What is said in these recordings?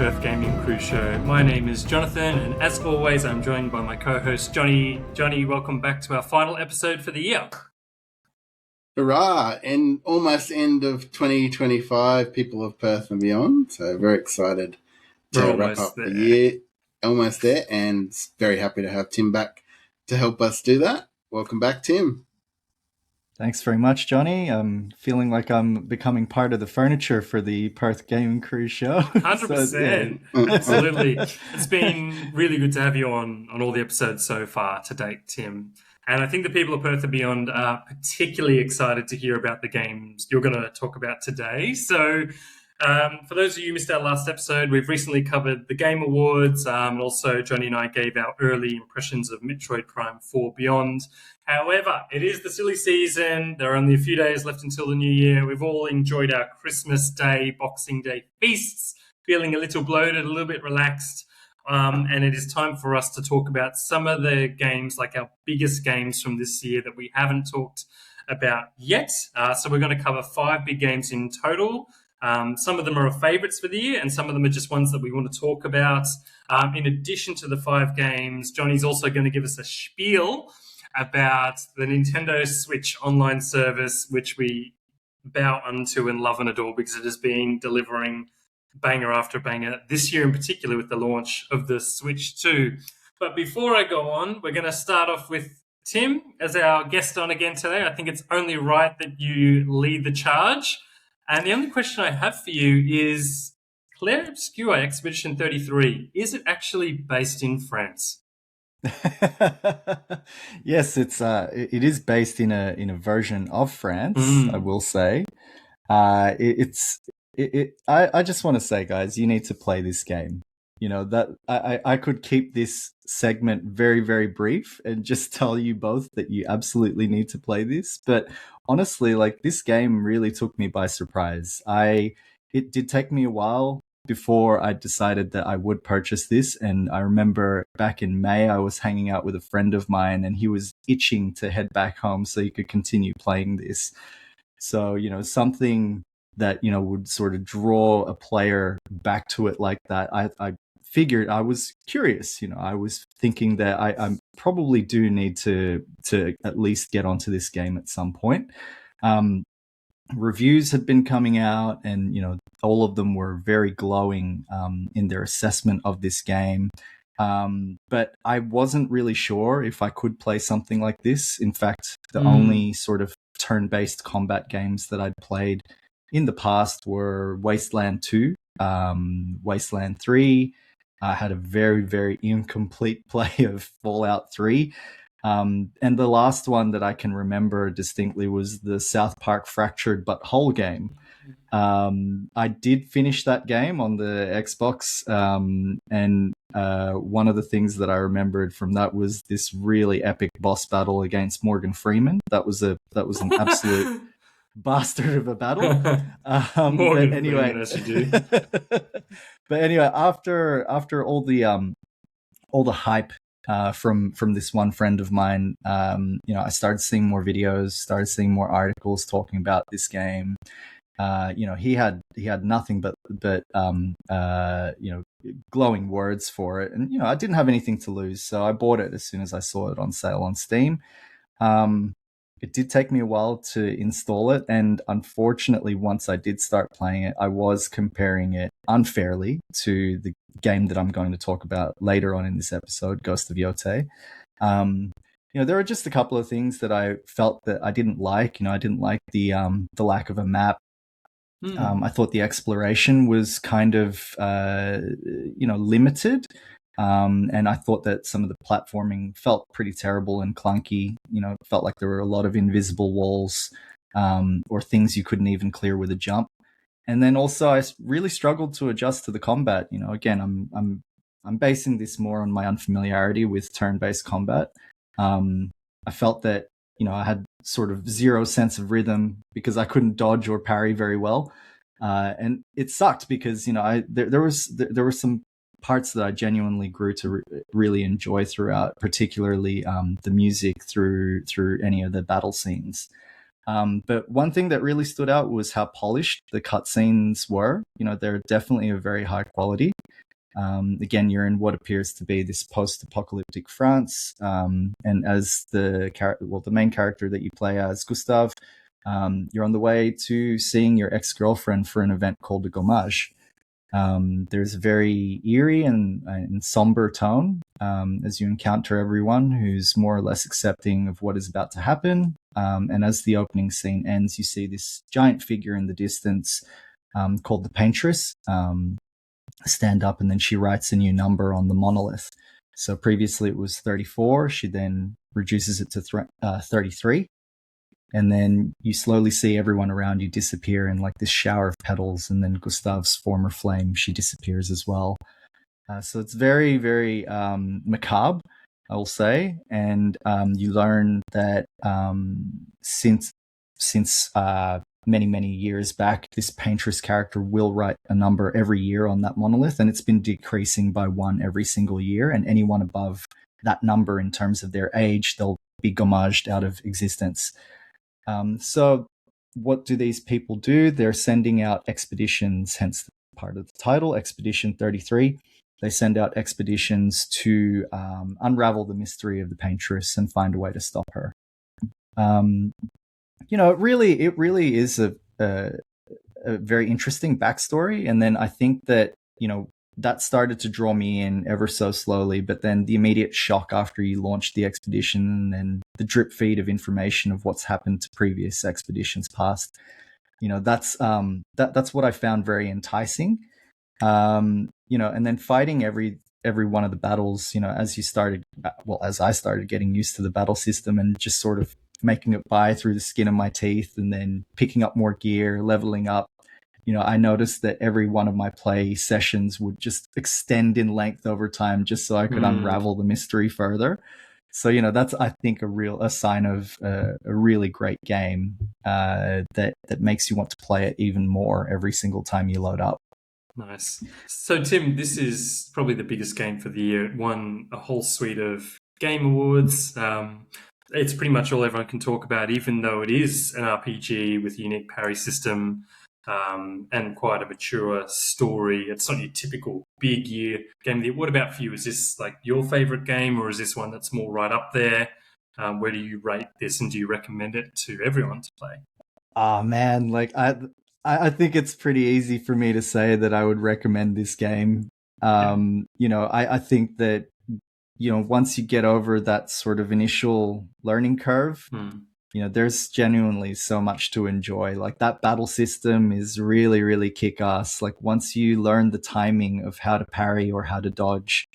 Perth Gaming Crew Show. My name is Jonathan, and as always, I'm joined by my co-host Johnny. Johnny, welcome back to our final episode for the year. Hurrah! And almost end of 2025, people of Perth and Beyond. So very excited to wrap up the year. Almost there, and very happy to have Tim back to help us do that. Welcome back, Tim. Thanks very much, Johnny. I'm feeling like I'm becoming part of the furniture for the Perth Gaming Crew show. 100%. Absolutely. It's been really good to have you on all the episodes so far to date, Tim. And I think the people of Perth and Beyond are particularly excited to hear about the games you're going to talk about today. So for those of you who missed our last episode, we've recently covered the Game Awards. And also, Johnny and I gave our early impressions of Metroid Prime 4 Beyond. However, it is the silly season. There are only a few days left until the new year. We've all enjoyed our Christmas Day, Boxing Day feasts, feeling a little bloated, a little bit relaxed. And it is time for us to talk about some of the games, like our biggest games from this year that we haven't talked about yet. So we're going to cover 5 big games in total. Some of them are our favorites for the year, and some of them are just ones that we want to talk about. In addition to the 5 games, Johnny's also going to give us a spiel about the Nintendo Switch online service, which we bow unto and love and adore because it has been delivering banger after banger this year in particular with the launch of the Switch 2. But before I go on, we're going to start off with Tim as our guest on again today. I think it's only right that you lead the charge. And the only question I have for you is, Clair Obscur Expedition 33, is it actually based in France? Yes, it is based in a version of France. I will say, I just want to say, guys, you need to play this game. You know that I could keep this segment very, very brief and just tell you both that you absolutely need to play this. But honestly, like, this game really took me by surprise. It did take me a while before I decided that I would purchase this. And I remember back in May, I was hanging out with a friend of mine and he was itching to head back home so he could continue playing this. So, something that, would sort of draw a player back to it like that. I figured, I was curious, I was thinking that I probably do need to at least get onto this game at some point. Reviews had been coming out and, all of them were very glowing in their assessment of this game. But I wasn't really sure if I could play something like this. In fact, the only sort of turn-based combat games that I'd played in the past were Wasteland 2, Wasteland 3. I had a very, very incomplete play of Fallout 3. And the last one that I can remember distinctly was the South Park Fractured But Whole game. I did finish that game on the Xbox, and one of the things that I remembered from that was this really epic boss battle against Morgan Freeman. That was an absolute bastard of a battle. But anyway, as you do. But anyway, after all the hype from this one friend of mine, I started seeing more videos, started seeing more articles talking about this game. He had nothing but glowing words for it, and I didn't have anything to lose, so I bought it as soon as I saw it on sale on Steam. It did take me a while to install it, and unfortunately, once I did start playing it, I was comparing it unfairly to the game that I'm going to talk about later on in this episode, Ghost of Yotei. There are just a couple of things that I felt that I didn't like. I didn't like the lack of a map. I thought the exploration was kind of limited. And I thought that some of the platforming felt pretty terrible and clunky. It felt like there were a lot of invisible walls, or things you couldn't even clear with a jump. And then also I really struggled to adjust to the combat. Again, I'm basing this more on my unfamiliarity with turn-based combat. I felt that, I had sort of zero sense of rhythm because I couldn't dodge or parry very well. And it sucked because, there were some parts that I genuinely grew to really enjoy throughout, particularly the music through any of the battle scenes. But one thing that really stood out was how polished the cutscenes were. They're definitely of very high quality. Again, you're in what appears to be this post-apocalyptic France, and as the main character that you play as, Gustave, you're on the way to seeing your ex-girlfriend for an event called the Gommage. There's a very eerie and somber tone as you encounter everyone who's more or less accepting of what is about to happen. And as the opening scene ends, you see this giant figure in the distance called the Paintress stand up, and then she writes a new number on the monolith. So previously it was 34. She then reduces it to 33. And then you slowly see everyone around you disappear in like this shower of petals. And then Gustave's former flame, she disappears as well. So it's very, very macabre, I will say. And you learn that since many, many years back, this Paintress character will write a number every year on that monolith, and it's been decreasing by 1 every single year. And anyone above that number in terms of their age, they'll be gommaged out of existence. So what do these people do? They're sending out expeditions, hence part of the title, Expedition 33. They send out expeditions to unravel the mystery of the Paintress and find a way to stop her. It really is a very interesting backstory. And then I think that, that started to draw me in ever so slowly, but then the immediate shock after you launched the expedition and the drip feed of information of what's happened to previous expeditions past, that's what I found very enticing. And then fighting every one of the battles, as I started getting used to the battle system and just sort of making it by through the skin of my teeth, and then picking up more gear, leveling up. I noticed that every one of my play sessions would just extend in length over time just so I could unravel the mystery further. So, that's, I think, a sign of a really great game that makes you want to play it even more every single time you load up. Nice. So, Tim, this is probably the biggest game for the year. It won a whole suite of game awards. It's pretty much all everyone can talk about, even though it is an RPG with a unique parry system and quite a mature story. It's not your typical big year game. What about for you? Is this like your favorite game, or is this one that's more right up there? Where do you rate this, and do you recommend it to everyone to play? Oh man, like I think it's pretty easy for me to say that I would recommend this game. I think that once you get over that sort of initial learning curve, there's genuinely so much to enjoy. Like, that battle system is really, really kick-ass. Like, once you learn the timing of how to parry or how to dodge,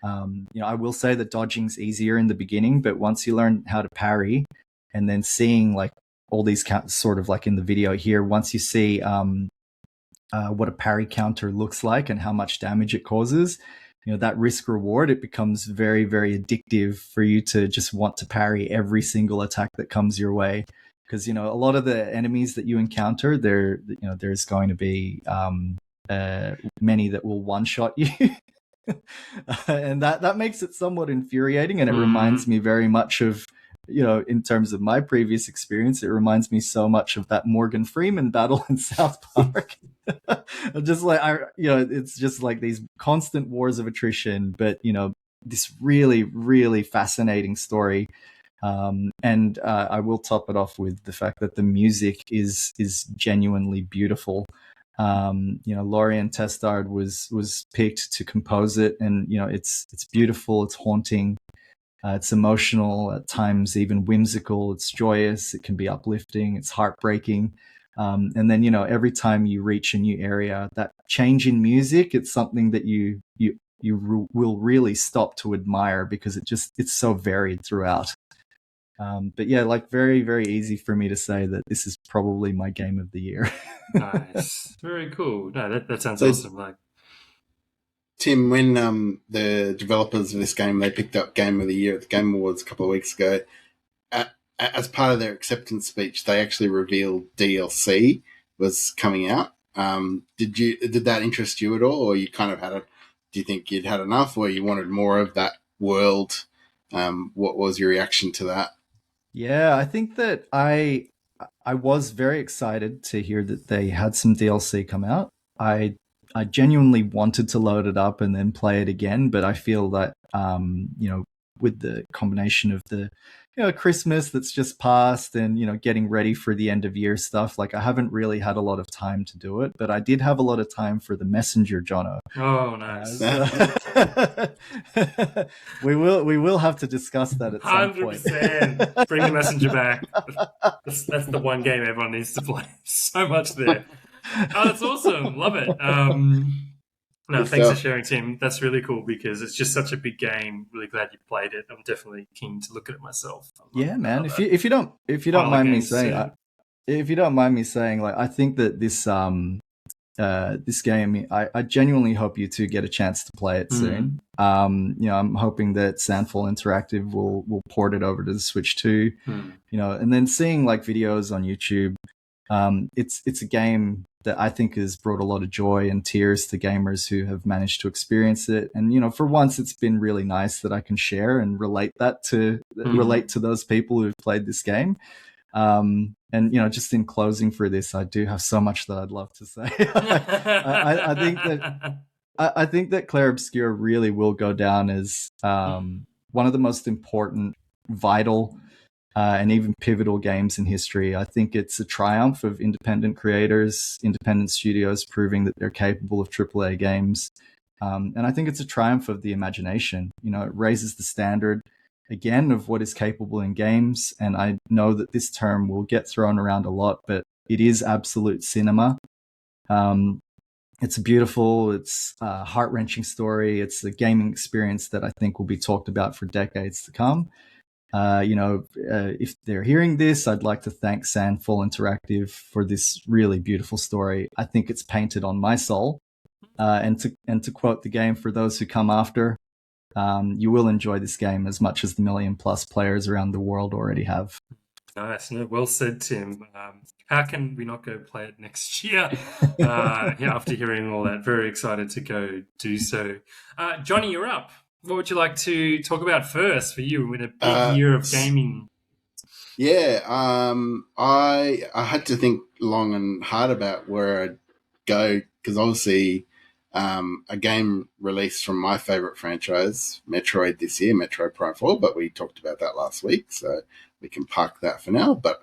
I will say that dodging's easier in the beginning, but once you learn how to parry, and then seeing like all these sort of like in the video here, once you see what a parry counter looks like and how much damage it causes, that risk reward, it becomes very, very addictive for you to just want to parry every single attack that comes your way. Because, a lot of the enemies that you encounter, there's going to be many that will one-shot you. And that makes it somewhat infuriating. And it reminds me very much of, in terms of my previous experience, it reminds me so much of that Morgan Freeman battle in South Park. Just like, it's just like these constant wars of attrition, but, this really, really fascinating story. And I will top it off with the fact that the music is genuinely beautiful. Lorien Testard was picked to compose it, and, it's beautiful, it's haunting. It's emotional, at times even whimsical. It's joyous. It can be uplifting. It's heartbreaking. And then, every time you reach a new area, that change in music, it's something that you will really stop to admire, because it's so varied throughout. But yeah, like, very, very easy for me to say that this is probably my game of the year. Nice. Very cool. No, that sounds awesome. Like, Tim, when the developers of this game, they picked up Game of the Year at the Game Awards a couple of weeks ago, as part of their acceptance speech, they actually revealed DLC was coming out. Did that interest you at all, or you kind of do you think you'd had enough, or you wanted more of that world? What was your reaction to that? Yeah, I think that I I was very excited to hear that they had some DLC come out. I genuinely wanted to load it up and then play it again, but I feel that with the combination of the Christmas that's just passed and getting ready for the end of year stuff, like I haven't really had a lot of time to do it, but I did have a lot of time for the Messenger, Jono. Oh, nice. We will have to discuss that at some point. 100%. Bring the Messenger back. That's the one game everyone needs to play. So much there. Oh, that's awesome. Love it. No, thanks for sharing, Tim. That's really cool because it's just such a big game. Really glad you played it. I'm definitely keen to look at it myself. Yeah, man. If you don't mind me saying, like, I think that this this game, I genuinely hope you two get a chance to play it soon. I'm hoping that Sandfall Interactive will port it over to the Switch 2. And then seeing like videos on YouTube, it's a game that I think has brought a lot of joy and tears to gamers who have managed to experience it. And for once, it's been really nice that I can share and relate to those people who've played this game. And just in closing for this, I do have so much that I'd love to say. I think that Clair Obscur really will go down as one of the most important, vital, and even pivotal games in history. I think it's a triumph of independent creators, independent studios proving that they're capable of AAA games. And I think it's a triumph of the imagination. It raises the standard again of what is capable in games. And I know that this term will get thrown around a lot, but it is absolute cinema. It's beautiful, it's a heart-wrenching story. It's a gaming experience that I think will be talked about for decades to come. If they're hearing this, I'd like to thank Sandfall Interactive for this really beautiful story. I think it's painted on my soul. And to quote the game for those who come after, you will enjoy this game as much as the 1 million+ players around the world already have. Nice. No, well said, Tim. How can we not go play it next year? After hearing all that, very excited to go do so. Johnny, you're up. What would you like to talk about first for you in a big year of gaming? Yeah, I had to think long and hard about where I'd go because obviously a game released from my favourite franchise, Metroid this year, Metroid Prime 4, but we talked about that last week, so we can park that for now, but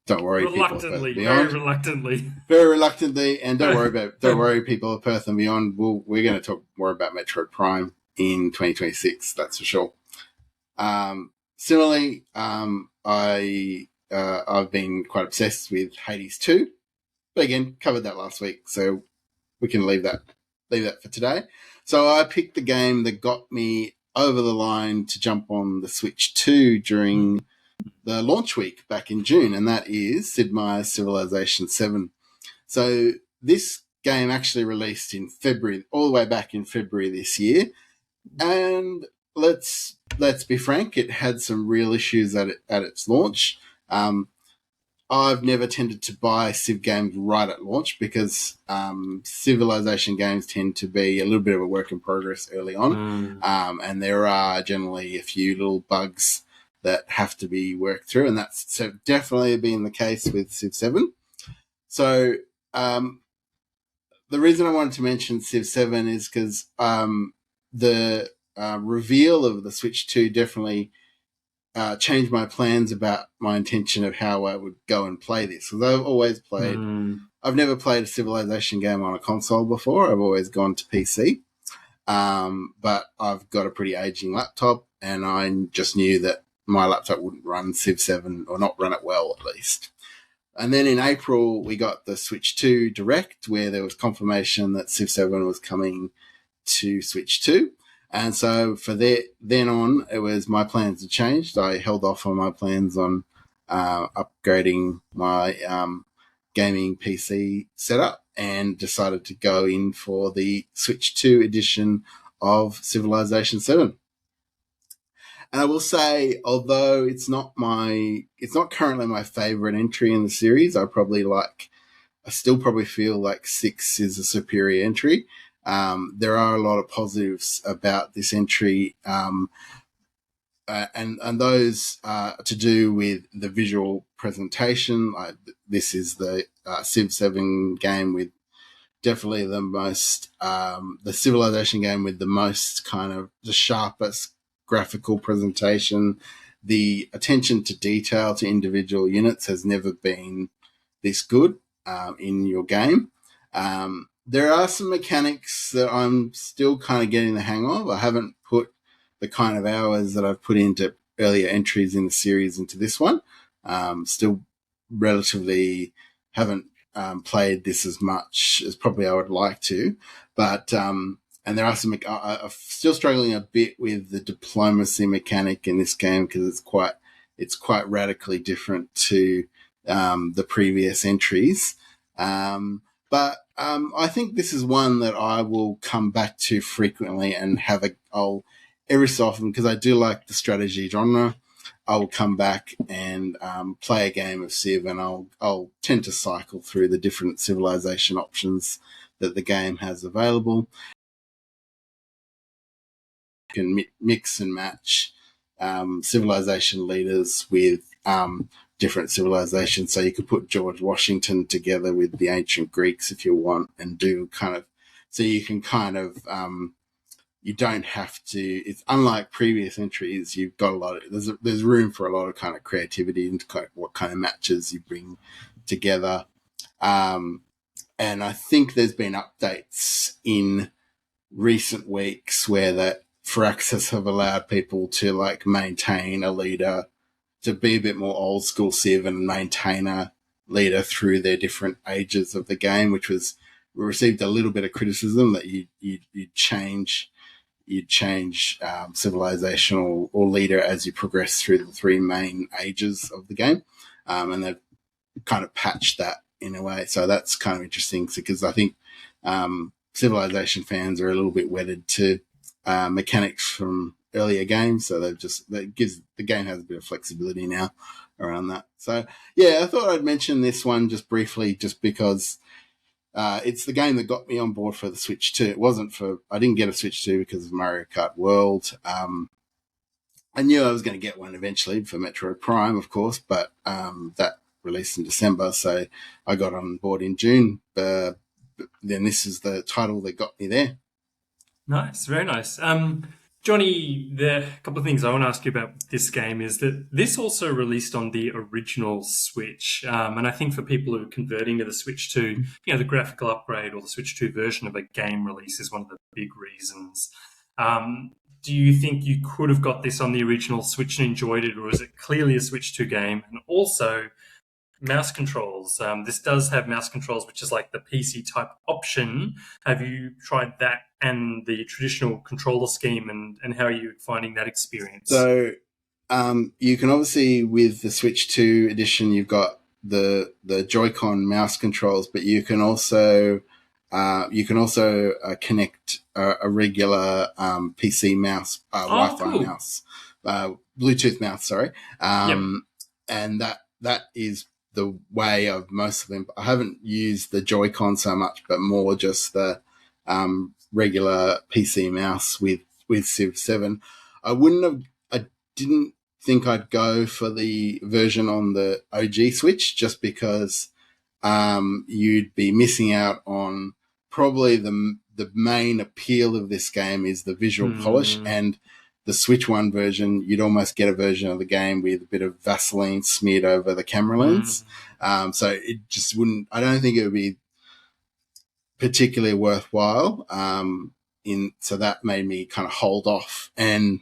don't worry, very reluctantly, and don't worry, people of Perth and Beyond. We're going to talk more about Metroid Prime in 2026, that's for sure. Similarly, I've been quite obsessed with Hades 2, but again, covered that last week, so we can leave that for today. So I picked the game that got me over the line to jump on the Switch 2 during the launch week back in June, and that is Sid Meier's Civilisation 7. So this game actually released in February, all the way back in February this year, and let's be frank, it had some real issues at its launch. I've never tended to buy Civ games right at launch because Civilization games tend to be a little bit of a work in progress early on, and there are generally a few little bugs that have to be worked through, and that's definitely been the case with Civ 7. So the reason I wanted to mention Civ 7 is because the reveal of the Switch 2 definitely changed my plans about my intention of how I would go and play this. Because I've always played, I've never played a Civilization game on a console before. I've always gone to PC. But I've got a pretty aging laptop, and I just knew that my laptop wouldn't run Civ 7, or not run it well at least. And then in April, we got the Switch 2 Direct, where there was confirmation that Civ 7 was coming to Switch 2. And so for then on, it was my plans had changed. I held off on my plans on upgrading my gaming PC setup and decided to go in for the Switch 2 edition of Civilization 7. And I will say, although it's not currently my favorite entry in the series, I still probably feel like 6 is a superior entry. There are a lot of positives about this entry. and those are to do with the visual presentation. This is the Civ 7 game with definitely the most, the Civilization game with the most kind of the sharpest graphical presentation. The attention to detail to individual units has never been this good in your game. There are some mechanics that I'm still kind of getting the hang of. I haven't put the kind of hours that I've put into earlier entries in the series into this one. Still relatively haven't played this as much as probably I would like to, but and there are some. I'm still struggling a bit with the diplomacy mechanic in this game because it's quite radically different to the previous entries. But I think this is one that I will come back to frequently and I'll every so often, because I do like the strategy genre. I will come back and play a game of Civ, and I'll tend to cycle through the different civilization options that the game has available. You can mix and match civilization leaders with different civilizations. So you could put George Washington together with the ancient Greeks if you want, and do kind of, so you can kind of, you don't have to, it's unlike previous entries, you've got a lot of, there's room for a lot of kind of creativity into kind of what kind of matches you bring together. And I think there's been updates in recent weeks where that Firaxis have allowed people to like maintain a leader, to be a bit more old school Civ and maintain a leader through their different ages of the game, which was received a little bit of criticism that you'd change civilization or leader as you progress through the three main ages of the game, and they've kind of patched that in a way. So that's kind of interesting because I think Civilization fans are a little bit wedded to mechanics from earlier games, so that gives the game has a bit of flexibility now around that. So yeah, I thought I'd mention this one just briefly, just because it's the game that got me on board for the Switch 2. I didn't get a Switch 2 because of Mario Kart World. I knew I was going to get one eventually for Metroid Prime, of course, but that released in December, so I got on board in June. Then this is the title that got me there. Nice, very nice. Johnny, a couple of things I want to ask you about this game is that this also released on the original Switch. And I think for people who are converting to the Switch 2, the graphical upgrade or the Switch 2 version of a game release is one of the big reasons. Do you think you could have got this on the original Switch and enjoyed it, or is it clearly a Switch 2 game? And also, mouse controls. This does have mouse controls, which is like the PC type option. Have you tried that and the traditional controller scheme, and how are you finding that experience? So you can obviously, with the Switch 2 edition, you've got the Joy-Con mouse controls, but you can also connect a regular PC mouse, Wi-Fi cool. mouse, Bluetooth mouse, sorry. Yep. And that is the way of most of them. I haven't used the Joy-Con so much, but more just the regular PC mouse with Civ 7. I didn't think I'd go for the version on the OG Switch just because you'd be missing out on probably the main appeal of this game is the visual polish, and the Switch 1 version, you'd almost get a version of the game with a bit of Vaseline smeared over the camera lens. So it just wouldn't, I don't think it would be particularly worthwhile. So that made me kind of hold off. And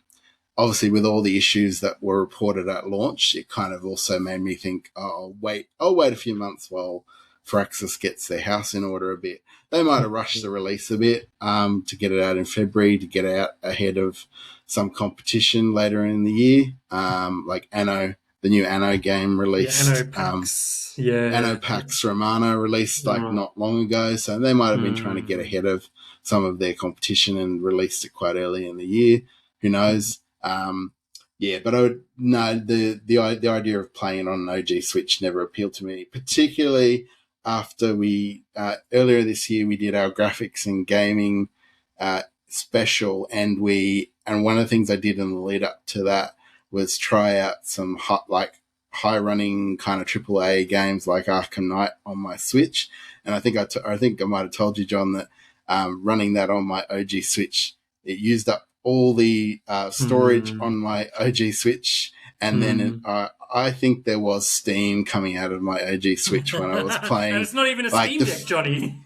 obviously with all the issues that were reported at launch, it kind of also made me think, I'll wait a few months while Firaxis gets their house in order a bit. They might have rushed the release a bit to get it out in February, to get it out ahead of some competition later in the year, like Anno, the new Anno game released. Yeah, Anno Pax. Anno Pax Romana released not long ago, so they might have been trying to get ahead of some of their competition and released it quite early in the year. Who knows? But the idea of playing it on an OG Switch never appealed to me, particularly after we earlier this year we did our graphics and gaming special, and one of the things I did in the lead up to that was try out some high running kind of AAA games like Arkham Knight on my Switch. And I think I might have told you, John, that running that on my OG Switch, it used up all the storage on my OG Switch. And then I think there was steam coming out of my OG Switch when I was playing. And it's not even a Steam Deck, Johnny.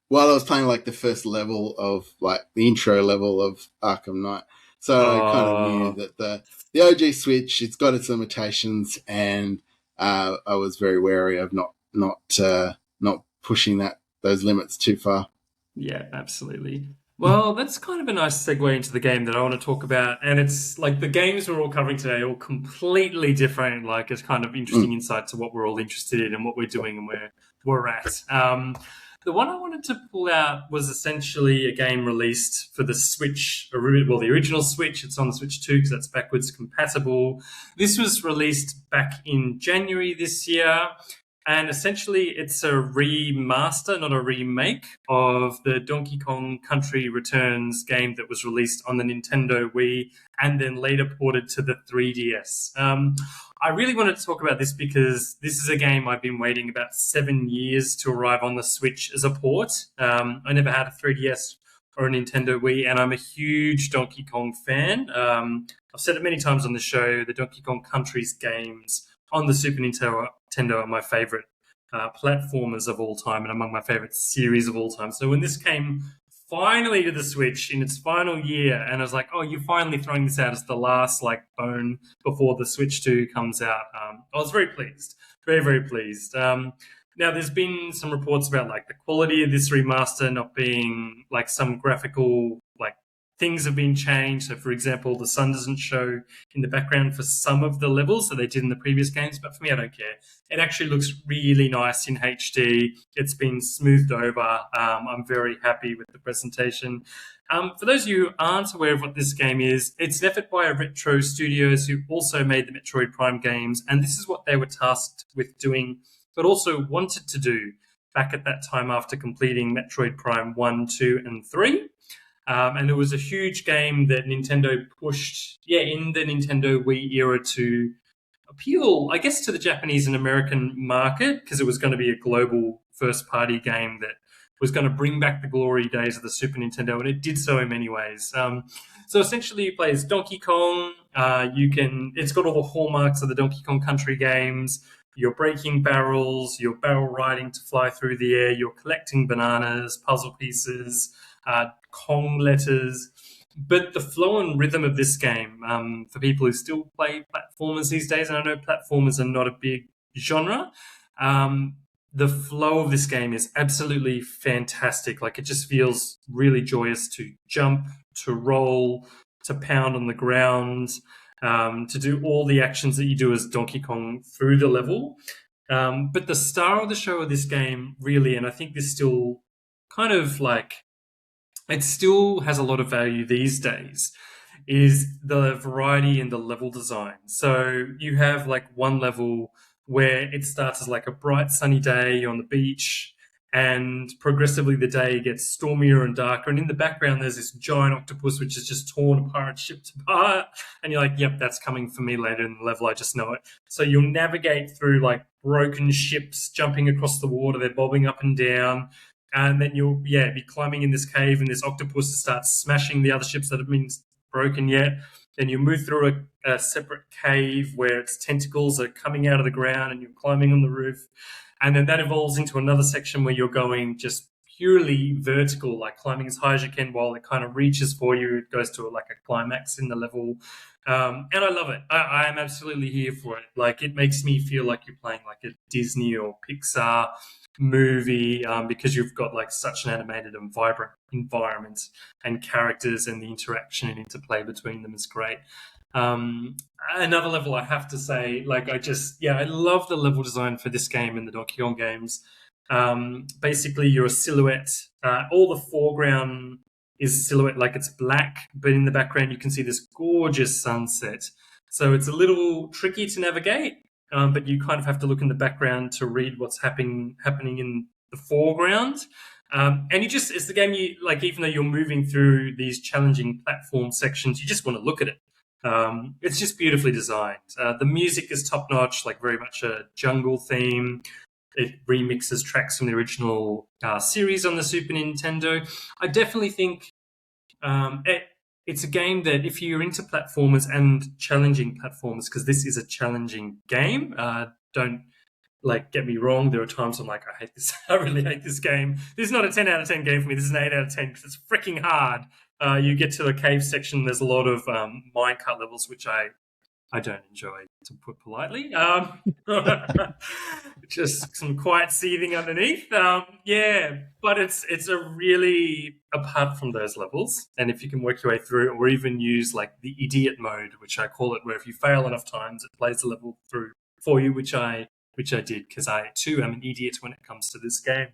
While I was playing like the first level of like the intro level of Arkham Knight. So I kind of knew that the OG Switch, it's got its limitations, and I was very wary of not pushing those limits too far. Yeah, absolutely. Well, that's kind of a nice segue into the game that I want to talk about. And it's like the games we're all covering today are all completely different. Like, it's kind of interesting insight to what we're all interested in and what we're doing and where we're at. The one I wanted to pull out was essentially a game released for the Switch, the original Switch. It's on the Switch 2 because that's backwards compatible. This was released back in January this year. And essentially, it's a remaster, not a remake, of the Donkey Kong Country Returns game that was released on the Nintendo Wii and then later ported to the 3DS. I really wanted to talk about this because this is a game I've been waiting about 7 years to arrive on the Switch as a port. I never had a 3DS or a Nintendo Wii, and I'm a huge Donkey Kong fan. I've said it many times on the show, the Donkey Kong Country's games on the Super Nintendo are my favorite platformers of all time and among my favorite series of all time. So when this came finally to the Switch in its final year, and I was like, oh, you're finally throwing this out as the last bone before the Switch 2 comes out. I was very pleased, very, very pleased. Now, there's been some reports about the quality of this remaster not being some graphical things have been changed. So, for example, the sun doesn't show in the background for some of the levels that they did in the previous games. But for me, I don't care. It actually looks really nice in HD. It's been smoothed over. I'm very happy with the presentation. For those of you who aren't aware of what this game is, it's an effort by Retro Studios, who also made the Metroid Prime games. And this is what they were tasked with doing, but also wanted to do back at that time after completing Metroid Prime 1, 2, and 3. And it was a huge game that Nintendo pushed, in the Nintendo Wii era to appeal, I guess, to the Japanese and American market, because it was going to be a global first-party game that was going to bring back the glory days of the Super Nintendo, and it did so in many ways. So essentially, you play as Donkey Kong. It's got all the hallmarks of the Donkey Kong Country games. You're breaking barrels, you're barrel riding to fly through the air, you're collecting bananas, puzzle pieces, Kong letters. But the flow and rhythm of this game, for people who still play platformers these days, and I know platformers are not a big genre, the flow of this game is absolutely fantastic. It just feels really joyous to jump, to roll, to pound on the ground, to do all the actions that you do as Donkey Kong through the level. But the star of the show of this game, really, and I think this still kind of it still has a lot of value these days, is the variety in the level design. So you have one level where it starts as a bright sunny day on the beach, and progressively the day gets stormier and darker. And in the background, there's this giant octopus which has just torn a pirate ship apart. And you're like, yep, that's coming for me later in the level. I just know it. So you'll navigate through broken ships jumping across the water. They're bobbing up and down. And then you'll, be climbing in this cave, and this octopus starts smashing the other ships that have been broken yet. Then you move through a separate cave where its tentacles are coming out of the ground, and you're climbing on the roof. And then that evolves into another section where you're going just purely vertical, climbing as high as you can while it kind of reaches for you. It goes to a climax in the level. And I love it. I am absolutely here for it. It makes me feel like you're playing a Disney or Pixar movie, because you've got such an animated and vibrant environment and characters, and the interaction and interplay between them is great. Another level, I have to say, I love the level design for this game and the Donkey Kong games. Basically, you're a silhouette. All the foreground is silhouette, it's black, but in the background you can see this gorgeous sunset. So it's a little tricky to navigate, but you kind of have to look in the background to read what's happening in the foreground. And it's the game even though you're moving through these challenging platform sections, you just want to look at it. It's just beautifully designed. The music is top notch, like very much a jungle theme. It remixes tracks from the original series on the Super Nintendo. I definitely think it's a game that if you're into platformers and challenging platformers, because this is a challenging game, don't get me wrong. There are times I'm like, I hate this. I really hate this game. This is not a 10 out of 10 game for me. This is an 8 out of 10 because it's freaking hard. You get to a cave section. There's a lot of minecart levels, which I don't enjoy, to put politely. Just some quiet seething underneath. But it's a really, apart from those levels, and if you can work your way through it, or even use like the idiot mode, which I call it, where if you fail enough times, it plays the level through for you, which I did, because I too am an idiot when it comes to this game.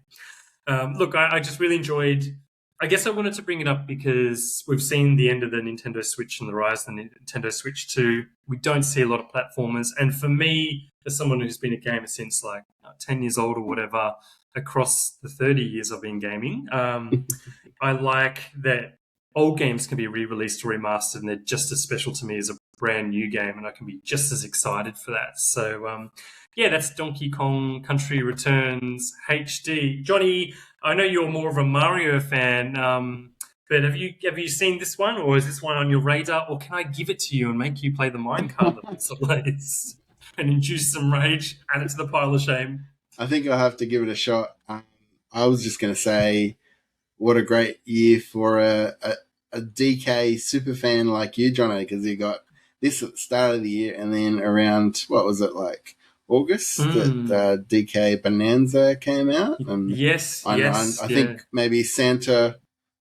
Look, I just really enjoyed. I guess I wanted to bring it up because we've seen the end of the Nintendo Switch and the rise of the Nintendo Switch 2. We don't see a lot of platformers. And for me, as someone who's been a gamer since 10 years old or whatever, across the 30 years I've been gaming, I like that old games can be re-released or remastered, and they're just as special to me as a brand new game, and I can be just as excited for that. So, that's Donkey Kong Country Returns HD. Johnny, I know you're more of a Mario fan, but have you seen this one, or is this one on your radar, or can I give it to you and make you play the minecart levels at least and induce some rage, add it to the pile of shame? I think I'll have to give it a shot. I was just going to say, what a great year for a DK super fan like you, Johnny, because you got this at the start of the year, and then around, what was it, like August, that DK Bonanza came out. And I think maybe Santa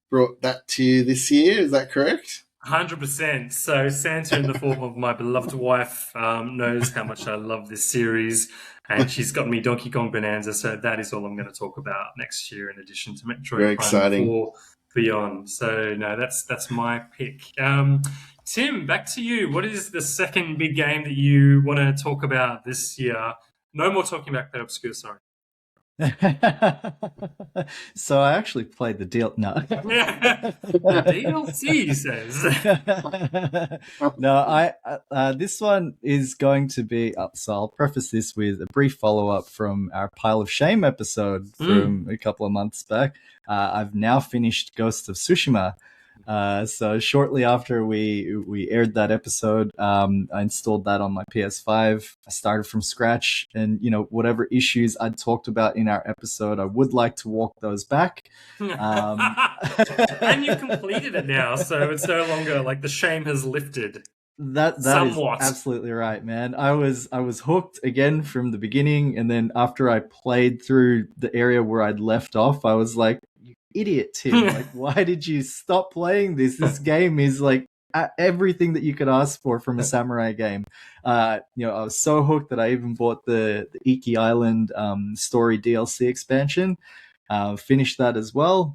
brought that to you this year. Is that correct? 100%. So Santa, in the form of my beloved wife, knows how much I love this series, and she's got me Donkey Kong Bonanza. So that is all I'm going to talk about next year, in addition to Metroid Prime 4 Beyond. So no, that's my pick. Tim, back to you. What is the second big game that you want to talk about this year? No more talking about Clair Obscur, sorry. So I actually played the deal. No, the DLC, he says. No, this one is going to be. So I'll preface this with a brief follow-up from our Pile of Shame episode from a couple of months back. I've now finished Ghost of Tsushima. So shortly after we aired that episode, I installed that on my PS5. I started from scratch, and whatever issues I'd talked about in our episode, I would like to walk those back. And you've completed it now, so it's no longer like the shame has lifted. That somewhat. Is absolutely right, man. I was hooked again from the beginning, and then after I played through the area where I'd left off, I was like, idiot, Tim, like, why did you stop playing this? This game is like everything that you could ask for from a samurai game. I was so hooked that I even bought the Iki Island story DLC expansion, finished that as well.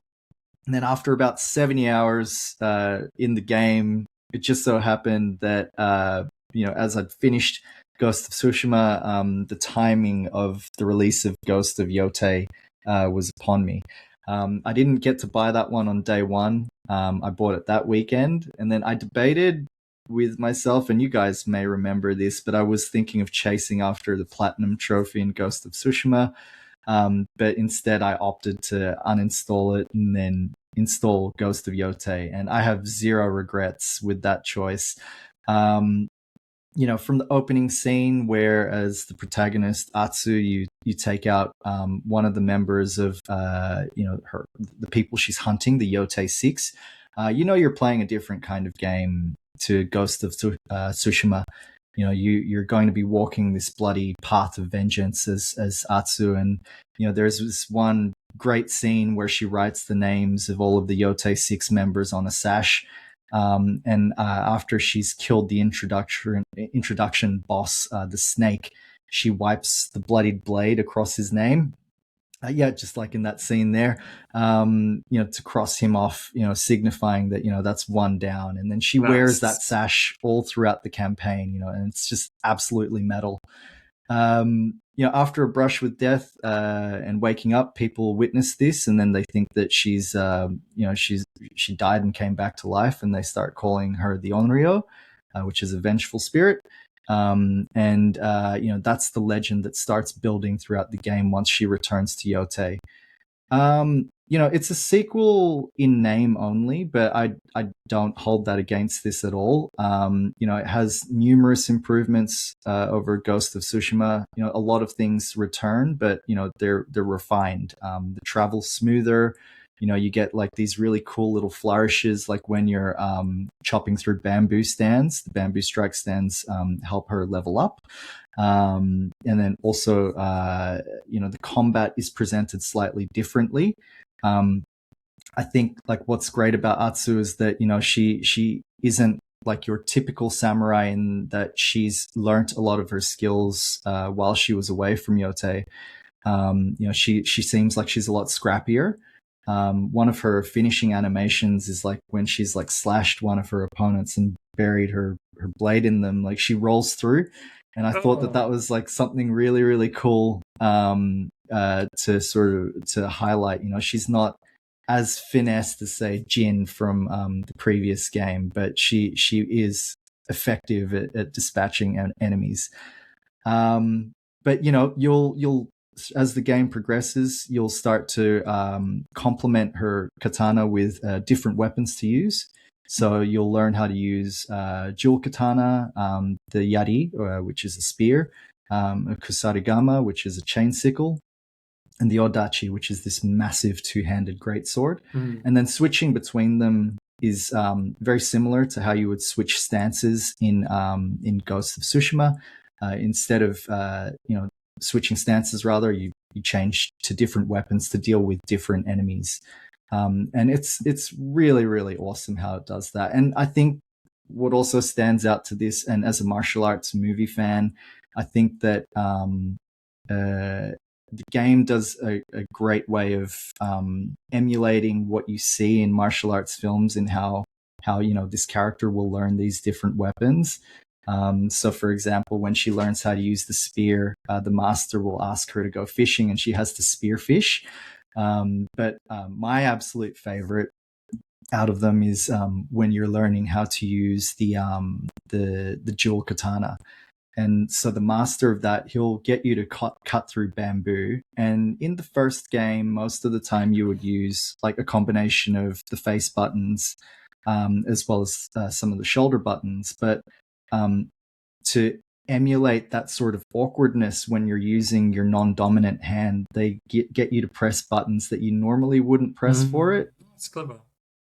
And then after about 70 hours in the game, it just so happened that as I'd finished Ghost of Tsushima, the timing of the release of Ghost of Yotei was upon me. I didn't get to buy that one on day one. I bought it that weekend, and then I debated with myself, and you guys may remember this, but I was thinking of chasing after the Platinum Trophy in Ghost of Tsushima, but instead I opted to uninstall it and then install Ghost of Yotei, and I have zero regrets with that choice. From the opening scene, where as the protagonist Atsu, you take out one of the members of the people she's hunting, the Yotei 6. You're playing a different kind of game to Ghost of Tsushima. You're going to be walking this bloody path of vengeance as Atsu, and there's this one great scene where she writes the names of all of the Yotei 6 members on a sash. And after she's killed the introduction boss, the snake, she wipes the bloodied blade across his name. Just like in that scene there, to cross him off, signifying that, that's one down. And then she wears that sash all throughout the campaign, and it's just absolutely metal. After a brush with death and waking up, people witness this, and then they think that she died and came back to life, and they start calling her the Onryo. which is a vengeful spirit. That's the legend that starts building throughout the game once she returns to Yotei. It's a sequel in name only, but I don't hold that against this at all. It has numerous improvements over Ghost of Tsushima. A lot of things return, but they're refined. The travel's smoother. You get like these really cool little flourishes, like when you're chopping through bamboo stands. The bamboo strike stands help her level up. And then also, the combat is presented slightly differently. I think like what's great about Atsu is that, she isn't like your typical samurai in that she's learnt a lot of her skills while she was away from Yotei. She seems like she's a lot scrappier. One of her finishing animations is like when she's like slashed one of her opponents and buried her blade in them, like she rolls through. And I thought that was like something really, really cool to sort of to highlight. She's not as finessed as say Jin from the previous game, but she is effective at dispatching enemies. But you'll as the game progresses, you'll start to complement her katana with different weapons to use. So you'll learn how to use dual katana, the yari, which is a spear, a kusarigama, which is a chain sickle, and the odachi, which is this massive two-handed greatsword. And then switching between them is very similar to how you would switch stances in Ghost of Tsushima. Instead of switching stances, rather you change to different weapons to deal with different enemies. And it's really, really awesome how it does that. And I think what also stands out to this, and as a martial arts movie fan, I think that the game does a great way of emulating what you see in martial arts films and how this character will learn these different weapons. So, for example, when she learns how to use the spear, the master will ask her to go fishing, and she has to spear fish. But my absolute favorite out of them is when you're learning how to use the dual katana. And so the master of that, he'll get you to cut through bamboo. And in the first game, most of the time you would use like a combination of the face buttons as well as some of the shoulder buttons. But to emulate that sort of awkwardness when you're using your non-dominant hand, they get you to press buttons that you normally wouldn't press for it. It's clever.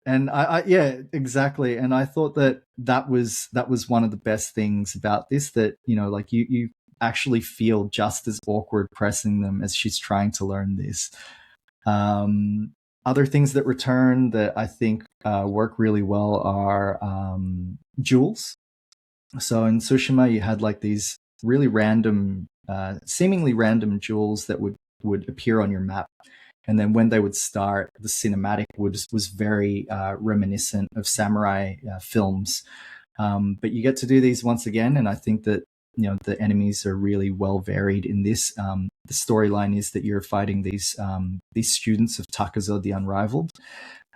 And I yeah, exactly. And I thought that was one of the best things about this, that, like you actually feel just as awkward pressing them as she's trying to learn this. Other things that return that I think work really well are jewels. So in Tsushima, you had like these really random, seemingly random jewels that would appear on your map. And then when they would start, the cinematic was very reminiscent of samurai films. But you get to do these once again, and I think that the enemies are really well varied in this. The storyline is that you're fighting these students of Takazo the Unrivaled.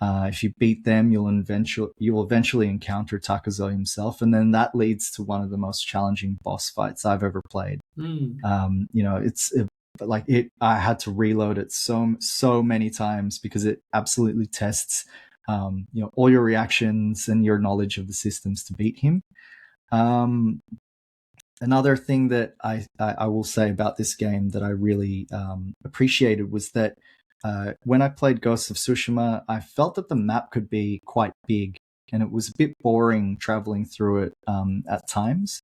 If you beat them, you'll eventually encounter Takazo himself, and then that leads to one of the most challenging boss fights I've ever played. I had to reload it so many times because it absolutely tests all your reactions and your knowledge of the systems to beat him. Another thing that I will say about this game that I really appreciated was that when I played Ghost of Tsushima, I felt that the map could be quite big, and it was a bit boring traveling through it at times.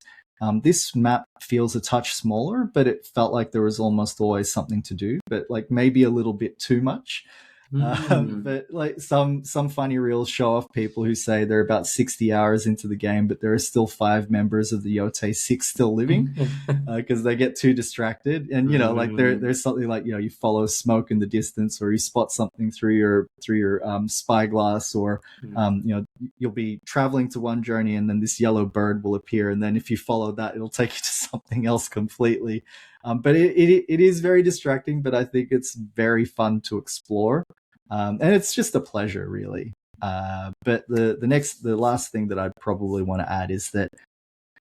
This map feels a touch smaller, but it felt like there was almost always something to do, but like maybe a little bit too much. But like some funny reels show off people who say they're about 60 hours into the game, but there are still 5 members of the Yotei 6 still living because they get too distracted. And like there's something like you follow smoke in the distance, or you spot something through your spyglass, or you'll be traveling to one journey and then this yellow bird will appear, and then if you follow that, it'll take you to something else completely. But it is very distracting, but I think it's very fun to explore. And it's just a pleasure, really. But the last thing that I'd probably want to add is that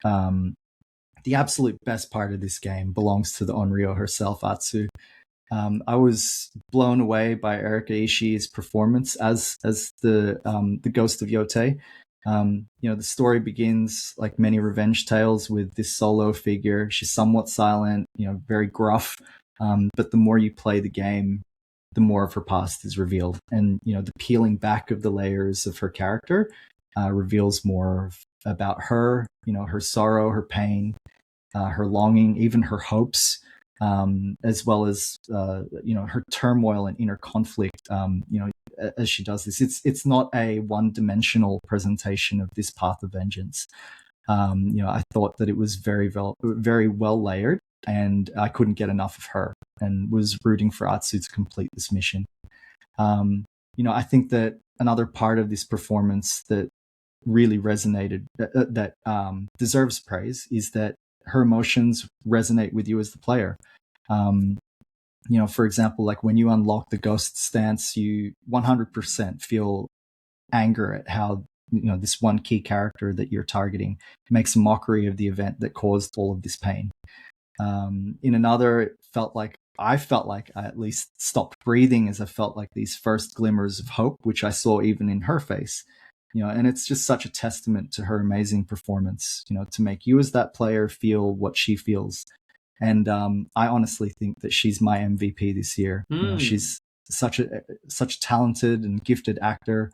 The absolute best part of this game belongs to the Onryo herself, Atsu. I was blown away by Erika Ishii's performance as the ghost of Yotei. The story begins like many revenge tales with this solo figure. She's somewhat silent, very gruff. But the more you play the game, the more of her past is revealed. And, the peeling back of the layers of her character reveals more about her, her sorrow, her pain, her longing, even her hopes, as well as, her turmoil and inner conflict, as she does this. It's not a one-dimensional presentation of this path of vengeance. I thought that it was very well layered, and I couldn't get enough of her and was rooting for Atsu to complete this mission. I think that another part of this performance that really resonated, that deserves praise, is that her emotions resonate with you as the player. For example, like when you unlock the ghost stance, you 100% feel anger at how this one key character that you're targeting makes a mockery of the event that caused all of this pain. In another, I felt like I at least stopped breathing as I felt like these first glimmers of hope, which I saw even in her face. And it's just such a testament to her amazing performance, to make you as that player feel what she feels. And I honestly think that she's my MVP this year. She's such a talented and gifted actor.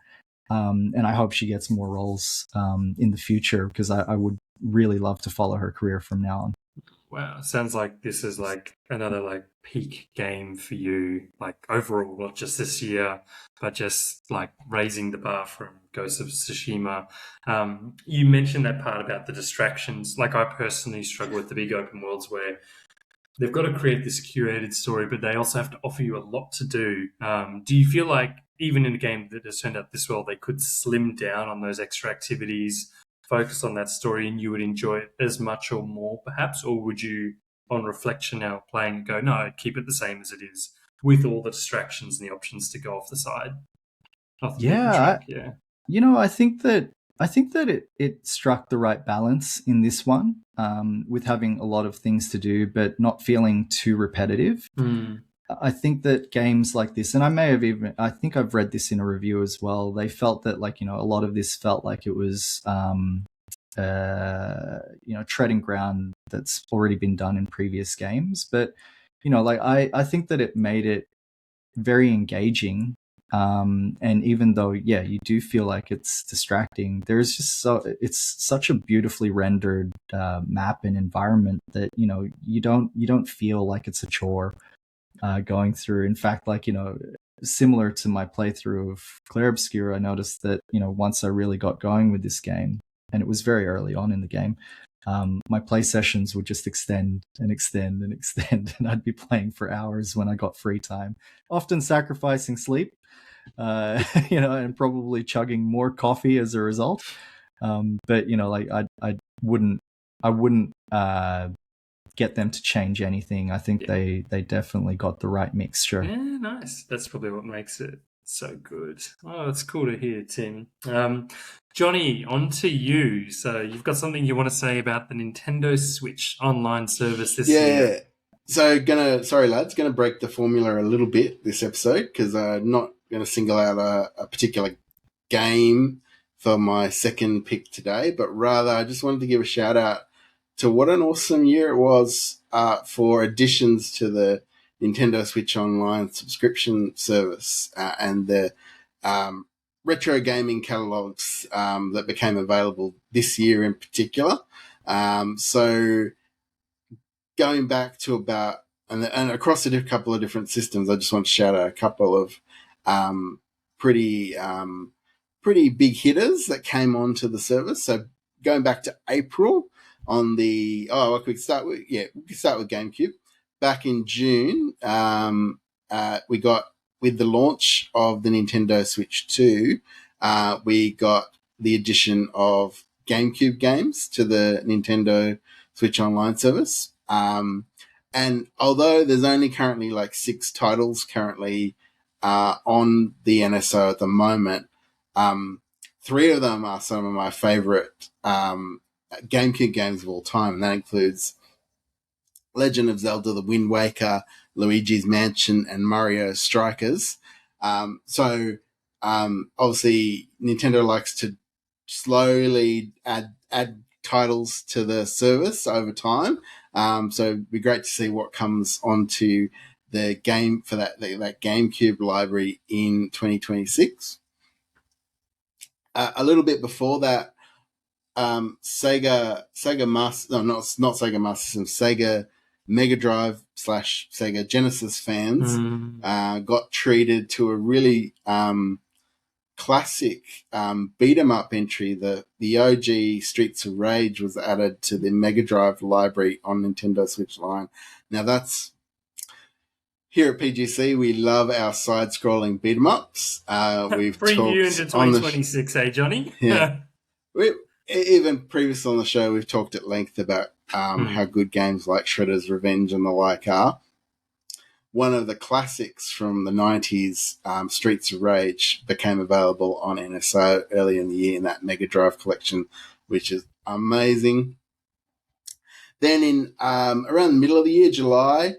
And I hope she gets more roles in the future, because I would really love to follow her career from now on. Wow, sounds like this is like another like peak game for you, like overall, not just this year, but just like raising the bar from Ghost of Tsushima. You mentioned that part about the distractions. Like I personally struggle with the big open worlds where they've got to create this curated story, but they also have to offer you a lot to do. Do you feel like even in a game that has turned out this well, they could slim down on those extra activities, focus on that story, and you would enjoy it as much or more perhaps? Or would you, on reflection now playing it, go, no, keep it the same as it is with all the distractions and the options to go off the side? I think that it struck the right balance in this one, with having a lot of things to do but not feeling too repetitive. I think that games like this, and I think I've read this in a review as well, they felt that a lot of this felt like it was treading ground that's already been done in previous games. But I think that it made it very engaging. And even though, you do feel like it's distracting, there's just it's such a beautifully rendered map and environment that you don't feel like it's a chore going through. In fact, similar to my playthrough of Clair Obscur, I noticed that once I really got going with this game, and it was very early on in the game, my play sessions would just extend and extend and extend, and I'd be playing for hours when I got free time, often sacrificing sleep, and probably chugging more coffee as a result. But I wouldn't get them to change anything. I think they definitely got the right mixture. Yeah, nice. That's probably what makes it so good. Oh, it's cool to hear, Tim. Johnny, on to you. So you've got something you want to say about the Nintendo Switch online service this year? So gonna break the formula a little bit this episode, because I'm not gonna single out a particular game for my second pick today, but rather I just wanted to give a shout out to what an awesome year it was for additions to the Nintendo Switch Online subscription service and the retro gaming catalogs that became available this year in particular. So going back to about, and across a couple of different systems, I just want to shout out a couple of pretty big hitters that came onto the service. So going back to April, on the we can start with GameCube. Back in June, we got, with the launch of the Nintendo Switch 2, we got the addition of GameCube games to the Nintendo Switch Online service. And although there's only currently 6 titles currently on the NSO at the moment, 3 of them are some of my favorite GameCube games of all time, and that includes Legend of Zelda: The Wind Waker, Luigi's Mansion, and Mario Strikers. Obviously, Nintendo likes to slowly add titles to the service over time. So it'd be great to see what comes onto the game for that GameCube library in 2026. A little bit before that, Sega Master, not Sega Master System, Sega Mega Drive / Sega Genesis fans got treated to a really classic beat 'em up entry. The OG Streets of Rage was added to the Mega Drive library on Nintendo Switch Line. Now that's here at PGC, we love our side-scrolling beat 'em ups. We've bring you into 2026, Johnny? Yeah. Even previous on the show, we've talked at length about how good games like Shredder's Revenge and the like are. One of the classics from the 90s, Streets of Rage, became available on NSO early in the year in that Mega Drive collection, which is amazing. Then in around the middle of the year, July,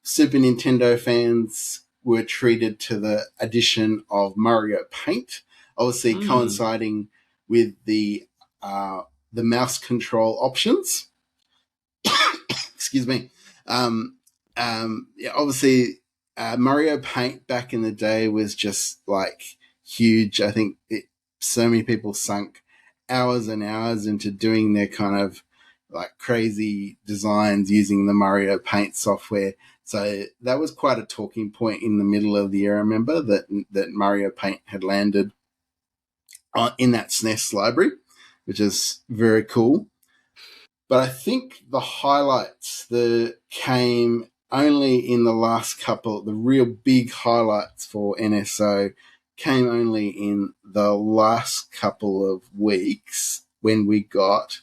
Super Nintendo fans were treated to the addition of Mario Paint, obviously coinciding with the mouse control options. Excuse me. Obviously, Mario Paint back in the day was just like huge. I think so many people sunk hours and hours into doing their kind of like crazy designs using the Mario Paint software. So that was quite a talking point in the middle of the year. I remember that Mario Paint had landed in that SNES library, which is very cool. But I think the highlights that came only in the last couple, the real big highlights for NSO came only in the last couple of weeks when we got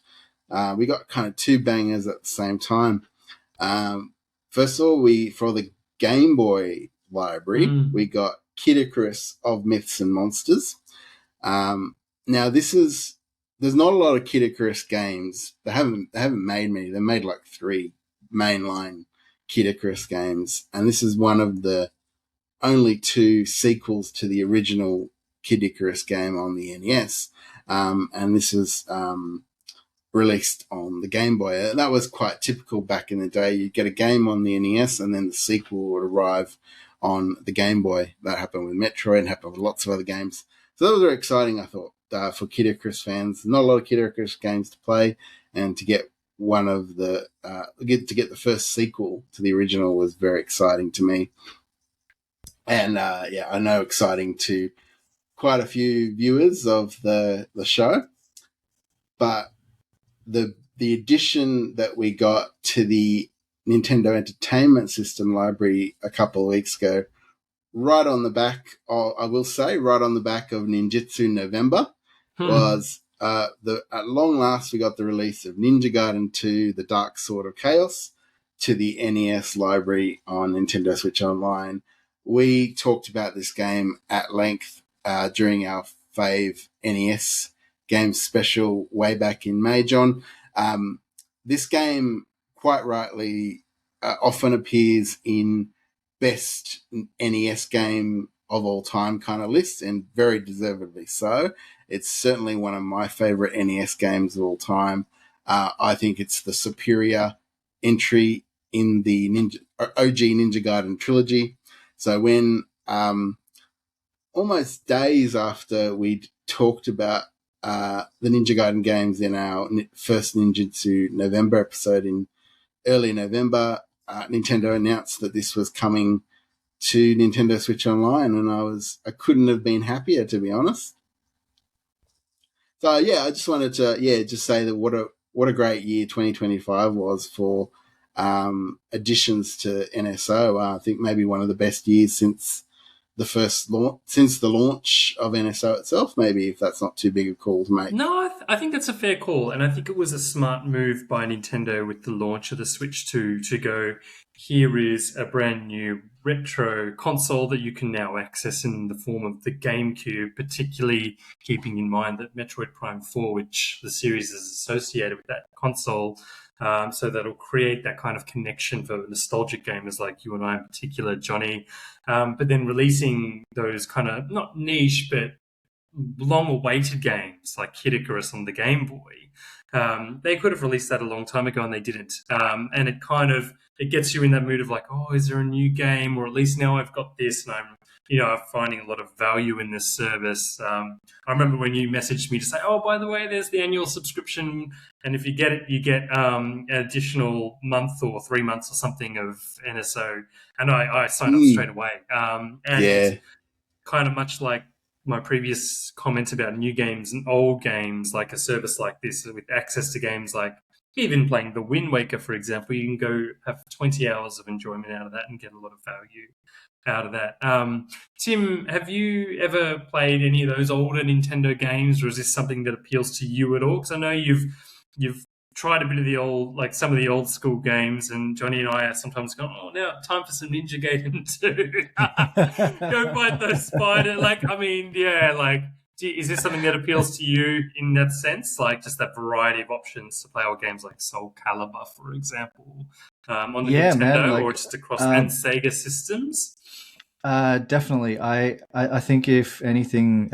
kind of two bangers at the same time. First of all, for the Game Boy library, we got Kid Icarus of Myths and Monsters. Now there's not a lot of Kid Icarus games. They haven't made many. They made like 3 mainline Kid Icarus games, and this is one of the only 2 sequels to the original Kid Icarus game on the NES. And this is released on the Game Boy. That was quite typical back in the day. You'd get a game on the NES and then the sequel would arrive on the Game Boy. That happened with Metroid and happened with lots of other games. So that was very exciting, I thought, for Kid Icarus fans. Not a lot of Kid Icarus games to play, and to get one of the get the first sequel to the original was very exciting to me. And I know exciting to quite a few viewers of the show. But the addition that we got to the Nintendo Entertainment System library a couple of weeks ago, right on the back of Ninjutsu November, was at long last we got the release of Ninja Gaiden 2, The Dark Sword of Chaos, to the NES library on Nintendo Switch Online. We talked about this game at length during our fave NES game special way back in May, John. This game, quite rightly, often appears in best NES game of all time kind of lists, and very deservedly so. It's certainly one of my favorite NES games of all time. I think it's the superior entry in the OG Ninja Gaiden trilogy. So when almost days after we'd talked about the Ninja Gaiden games in our first Ninjutsu November episode in early November, Nintendo announced that this was coming to Nintendo Switch Online, and I couldn't have been happier, to be honest. So I just wanted to just say that what a great year 2025 was for additions to NSO. I think maybe one of the best years since the launch of NSO itself, maybe, if that's not too big a call to make. No, I think that's a fair call, and I think it was a smart move by Nintendo with the launch of the Switch 2 to go, here is a brand new retro console that you can now access in the form of the GameCube, particularly keeping in mind that Metroid Prime 4, which the series is associated with that console, so that'll create that kind of connection for nostalgic gamers like you and I in particular, Johnny. But then releasing those kind of, not niche, but long-awaited games like Kid Icarus on the Game Boy. They could have released that a long time ago and they didn't. And it gets you in that mood of like, oh, is there a new game? Or at least now I've got this and I'm finding a lot of value in this service. I remember when you messaged me to say, oh, by the way, there's the annual subscription. And if you get it, you get an additional month or 3 months or something of NSO. And I signed up straight away. Kind of much like my previous comments about new games and old games, like a service like this with access to games like even playing the Wind Waker, for example, you can go have 20 hours of enjoyment out of that and get a lot of value out of that. Tim, have you ever played any of those older Nintendo games, or is this something that appeals to you at all? Because I know you've tried a bit of the old, like some of the old school games, and Johnny and I are sometimes going, oh, now time for some Ninja Gaiden 2. Go fight those spider. Is this something that appeals to you in that sense? Like just that variety of options to play old games like Soul Calibur, for example, on the Nintendo, or just across and Sega systems? Definitely. I think if anything,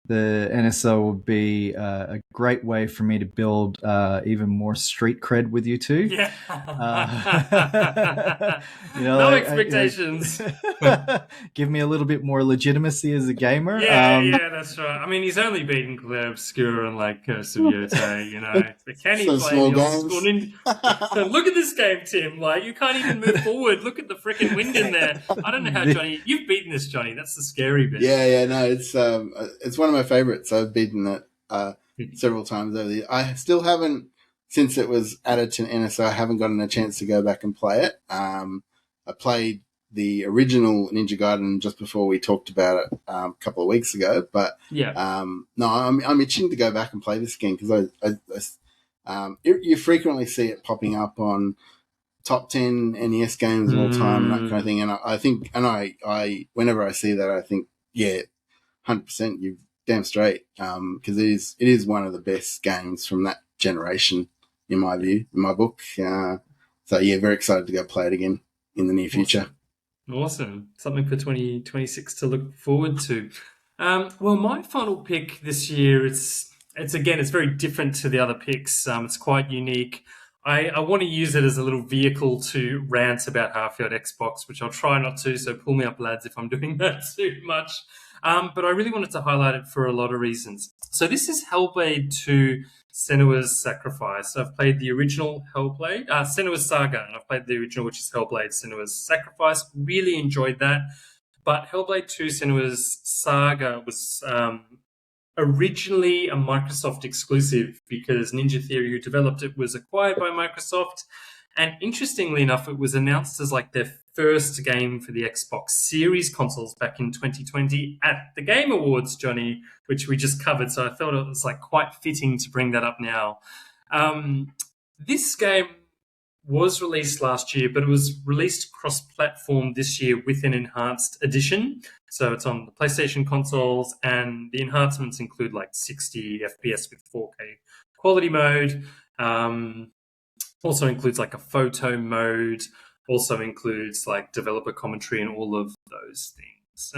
the NSO would be a great way for me to build even more street cred with you two. Yeah. No expectations. Give me a little bit more legitimacy as a gamer. Yeah, that's right. I mean, he's only beaten Clair Obscur and like Curse of Yotei, But can he play the old school So look at this game, Tim. Like, you can't even move forward. Look at the freaking wind in there. I don't know how Johnny... You've beaten this, Johnny. That's the scary bit. Yeah, no, it's one of my favorites. I've beaten it several times over the years. I still haven't, since it was added to NSO, I haven't gotten a chance to go back and play it. I played the original Ninja Gaiden just before we talked about it a couple of weeks ago, but no, I'm itching to go back and play this again because you frequently see it popping up on top 10 NES games of all time, and that kind of thing. And I think, and I whenever I see that, I think, 100%, you're damn straight, because it is one of the best games from that generation, in my view, in my book. So very excited to go play it again in the near future. Awesome. Something for 2026 to look forward to. Well, my final pick this year, it's very different to the other picks. It's quite unique. I want to use it as a little vehicle to rant about Half-Yard Xbox, which I'll try not to, so pull me up, lads, if I'm doing that too much. But I really wanted to highlight it for a lot of reasons. So this is Hellblade 2 Senua's Sacrifice. I've played the original Hellblade, Senua's Saga, and I've played the original, which is Hellblade Senua's Sacrifice. Really enjoyed that. But Hellblade 2 Senua's Saga was originally a Microsoft exclusive because Ninja Theory, who developed it, was acquired by Microsoft. And interestingly enough, it was announced as like their first game for the Xbox Series consoles back in 2020 at the Game Awards, Johnny, which we just covered. So I thought it was like quite fitting to bring that up now. This game was released last year, but it was released cross-platform this year with an enhanced edition. So it's on the PlayStation consoles, and the enhancements include like 60 FPS with 4K quality mode. Also includes like a photo mode. Also includes like developer commentary and all of those things.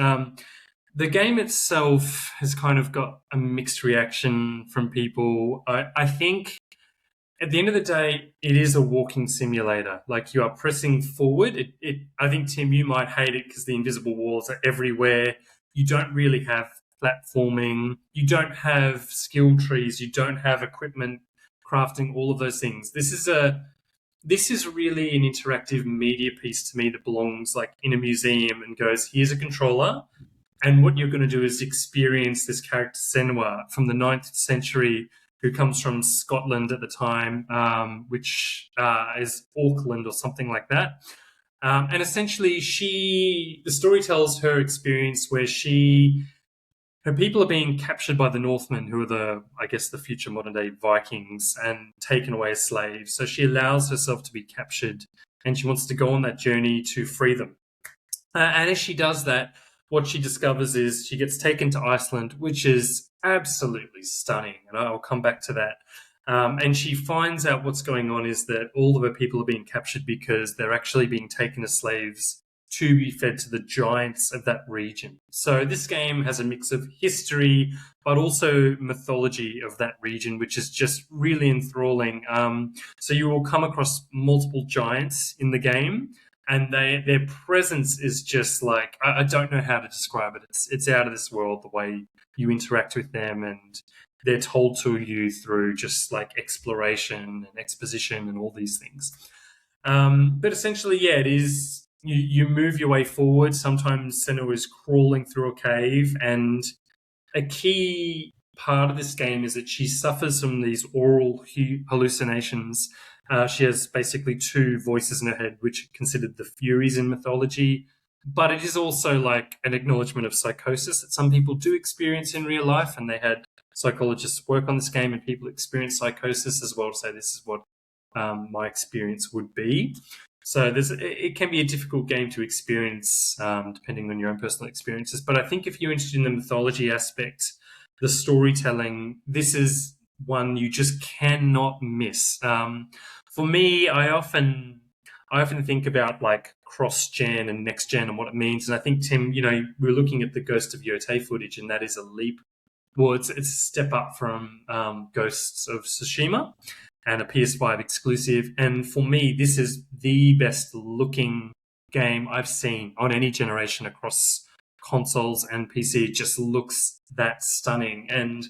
The game itself has kind of got a mixed reaction from people. I think at the end of the day, it is a walking simulator. Like, you are pressing forward. I think, Tim, you might hate it because the invisible walls are everywhere. You don't really have platforming. You don't have skill trees. You don't have equipment crafting, all of those things. This is really an interactive media piece to me that belongs like in a museum and goes, here's a controller, and what you're going to do is experience this character Senua from the 9th century, who comes from Scotland at the time, which is Auckland or something like that. And essentially the story tells her experience where her people are being captured by the Northmen, who are the future modern day Vikings, and taken away as slaves. So she allows herself to be captured, and she wants to go on that journey to free them. And as she does that, what she discovers is she gets taken to Iceland, which is absolutely stunning. And I'll come back to that. And she finds out what's going on is that all of her people are being captured because they're actually being taken as slaves to be fed to the giants of that region. So this game has a mix of history, but also mythology of that region, which is just really enthralling. So you will come across multiple giants in the game, and their presence is just like, I don't know how to describe it. It's out of this world, the way you interact with them, and they're told to you through just like exploration and exposition and all these things. But essentially, yeah, it is. You move your way forward. Sometimes Senua is crawling through a cave, and a key part of this game is that she suffers from these oral hallucinations. She has basically two voices in her head, which are considered the Furies in mythology. But it is also like an acknowledgement of psychosis that some people do experience in real life, and they had psychologists work on this game, and people experience psychosis as well to say this is what my experience would be. So it can be a difficult game to experience depending on your own personal experiences. But I think if you're interested in the mythology aspect, the storytelling, this is one you just cannot miss. For me, I often think about like cross-gen and next-gen and what it means. And I think, Tim, we're looking at the Ghost of Yotei footage, and that is a leap. Well, it's a step up from Ghosts of Tsushima and a PS5 exclusive. And for me, this is the best looking game I've seen on any generation across consoles and PC. It just looks that stunning. And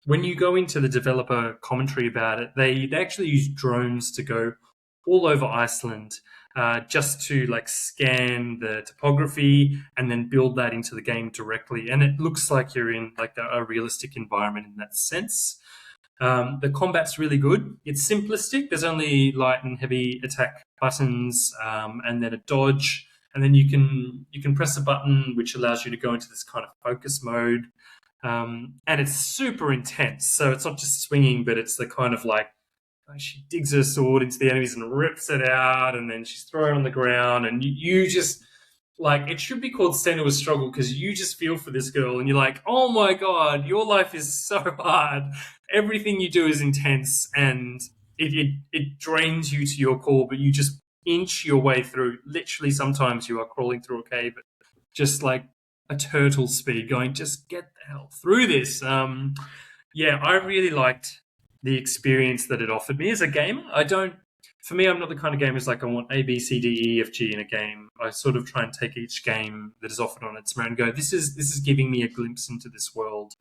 when you go into the developer commentary about it, they actually use drones to go all over Iceland just to like scan the topography and then build that into the game directly. And it looks like you're in like a realistic environment in that sense. The combat's really good. It's simplistic. There's only light and heavy attack buttons, and then a dodge, and then you can press a button which allows you to go into this kind of focus mode, and it's super intense. So it's not just swinging, but it's the kind of like she digs her sword into the enemies and rips it out, and then she's thrown on the ground, and you just like, it should be called Senua's Struggle because you just feel for this girl and you're like, oh my God, your life is so hard. Everything you do is intense, and it drains you to your core, but you just inch your way through. Literally, sometimes you are crawling through a cave at just like a turtle speed, going, just get the hell through this. Yeah, I really liked the experience that it offered me as a gamer. For me, I'm not the kind of gamer who's like, I want A, B, C, D, E, F, G in a game. I sort of try and take each game that is offered on its merit and go, this is giving me a glimpse into this world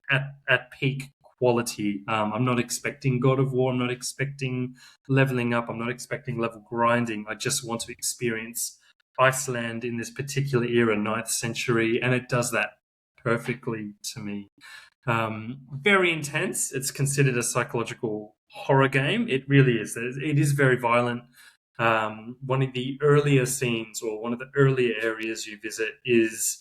at peak quality. I'm not expecting God of War. I'm not expecting leveling up. I'm not expecting level grinding. I just want to experience Iceland in this particular era, 9th century, and it does that perfectly to me. Very intense. It's considered a psychological horror game. It really is. It is very violent. One of the earlier scenes, or one of the earlier areas you visit, is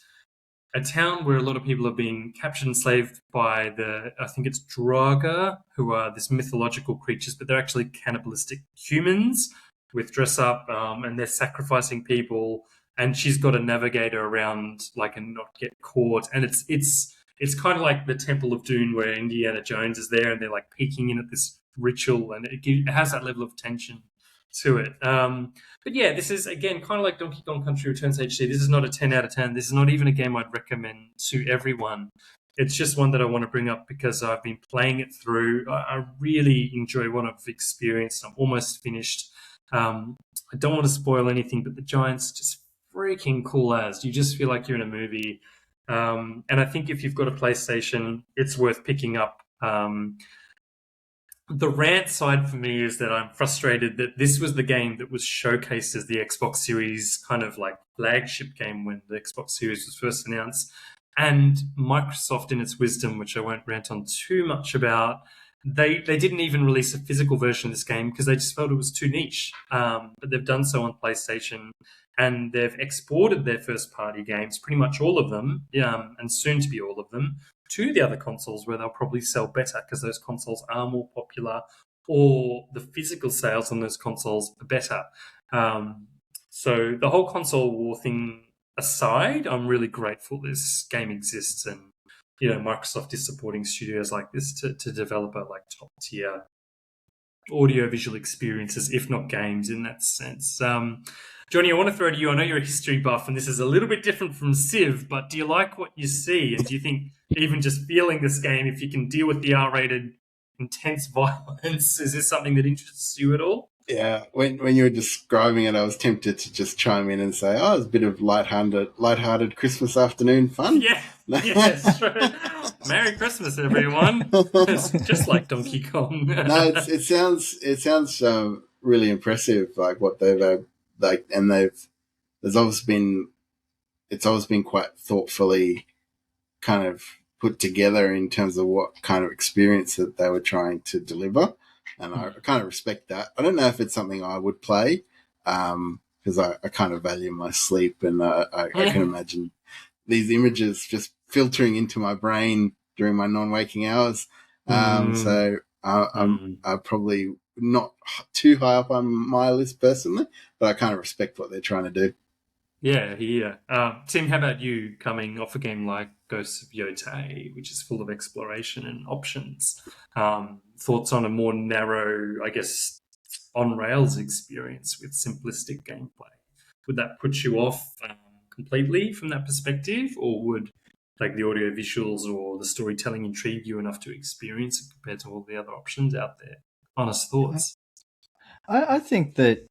a town where a lot of people are being captured and enslaved by I think it's Draga, who are this mythological creatures, but they're actually cannibalistic humans with dress up, and they're sacrificing people. And she's got to navigate around like and not get caught. And it's kind of like the Temple of Doom where Indiana Jones is there and they're like peeking in at this ritual, and it has that level of tension to it. But yeah, this is, again, kind of like Donkey Kong Country Returns HD. This is not a 10 out of 10. This is not even a game I'd recommend to everyone. It's just one that I want to bring up because I've been playing it through. I really enjoy what I've experienced. I'm almost finished. I don't want to spoil anything, but the giants just freaking cool as. You just feel like you're in a movie. And I think if you've got a PlayStation, it's worth picking up. The rant side for me is that I'm frustrated that this was the game that was showcased as the Xbox Series kind of like flagship game when the Xbox Series was first announced. And Microsoft, in its wisdom, which I won't rant on too much about, they didn't even release a physical version of this game because they just felt it was too niche. But they've done so on PlayStation, and they've exported their first-party games, pretty much all of them, and soon to be all of them, to the other consoles where they'll probably sell better because those consoles are more popular, or the physical sales on those consoles are better. So the whole console war thing, aside, I'm really grateful this game exists, and Microsoft is supporting studios like this to develop a top tier audio-visual experiences, if not games, in that sense. Johnny, I want to throw to you. I know you're a history buff, and this is a little bit different from Civ, but do you like what you see? And do you think even just feeling this game, if you can deal with the R-rated intense violence, is this something that interests you at all? Yeah, when you were describing it, I was tempted to just chime in and say, "Oh, it's a bit of lighthearted Christmas afternoon fun." Yeah, yes, true. Merry Christmas, everyone! It's just like Donkey Kong. No, it sounds really impressive. Like what they've it's always been quite thoughtfully kind of put together in terms of what kind of experience that they were trying to deliver. And I kind of respect that. I don't know if it's something I would play because I kind of value my sleep, and I can imagine these images just filtering into my brain during my non-waking hours. So I'm probably not too high up on my list personally, but I kind of respect what they're trying to do. Yeah. Tim, how about you, coming off a game like Ghosts of Yotei, which is full of exploration and options? Thoughts on a more narrow, I guess, on-rails experience with simplistic gameplay? Would that put you off completely from that perspective, or would the audio visuals or the storytelling intrigue you enough to experience it compared to all the other options out there? Honest thoughts. I think that,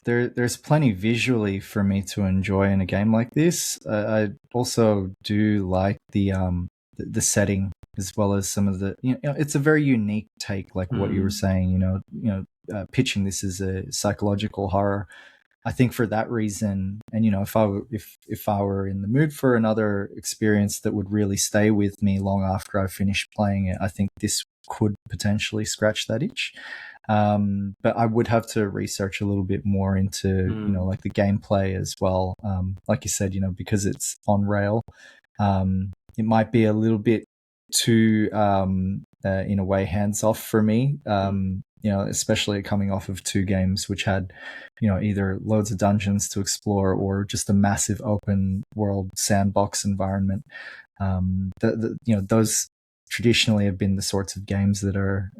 there's plenty visually for me to enjoy in a game like this. I also do like the setting, as well as some of the, it's a very unique take, like what you were saying, pitching this as a psychological horror. I think for that reason, and if I were in the mood for another experience that would really stay with me long after I finished playing it, I think this could potentially scratch that itch. But I would have to research a little bit more into, the gameplay as well. Like you said, because it's on rail, it might be a little bit too, in a way, hands off for me. Especially coming off of two games which had, either loads of dungeons to explore or just a massive open world sandbox environment. Those traditionally have been the sorts of games that are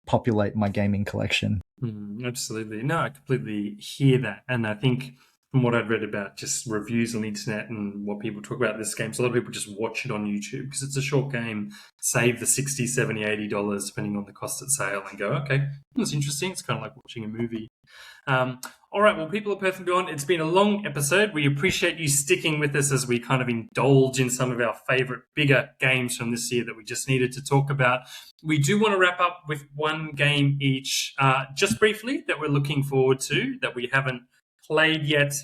populate my gaming collection. Absolutely. No, I completely hear that. And I think from what I'd read about just reviews on the internet and what people talk about this game, so a lot of people just watch it on YouTube because it's a short game, save the $60, $70, $80 depending on the cost at sale, and go, okay, that's interesting. It's kind of like watching a movie. All right, well, people of Perth and Beyond, it's been a long episode. We appreciate you sticking with us as we kind of indulge in some of our favourite bigger games from this year that we just needed to talk about. We do want to wrap up with one game each, just briefly, that we're looking forward to, that we haven't played yet.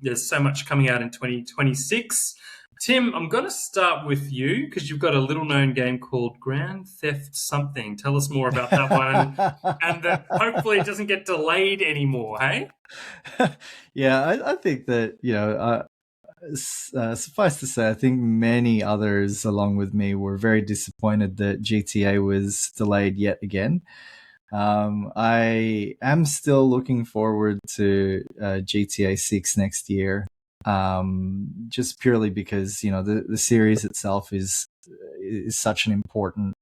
There's so much coming out in 2026. Tim, I'm going to start with you because you've got a little-known game called Grand Theft Something. Tell us more about that one, and that hopefully it doesn't get delayed anymore, hey? Yeah, I think that, suffice to say, I think many others along with me were very disappointed that GTA was delayed yet again. I am still looking forward to GTA 6 next year, just purely because the series itself is such an important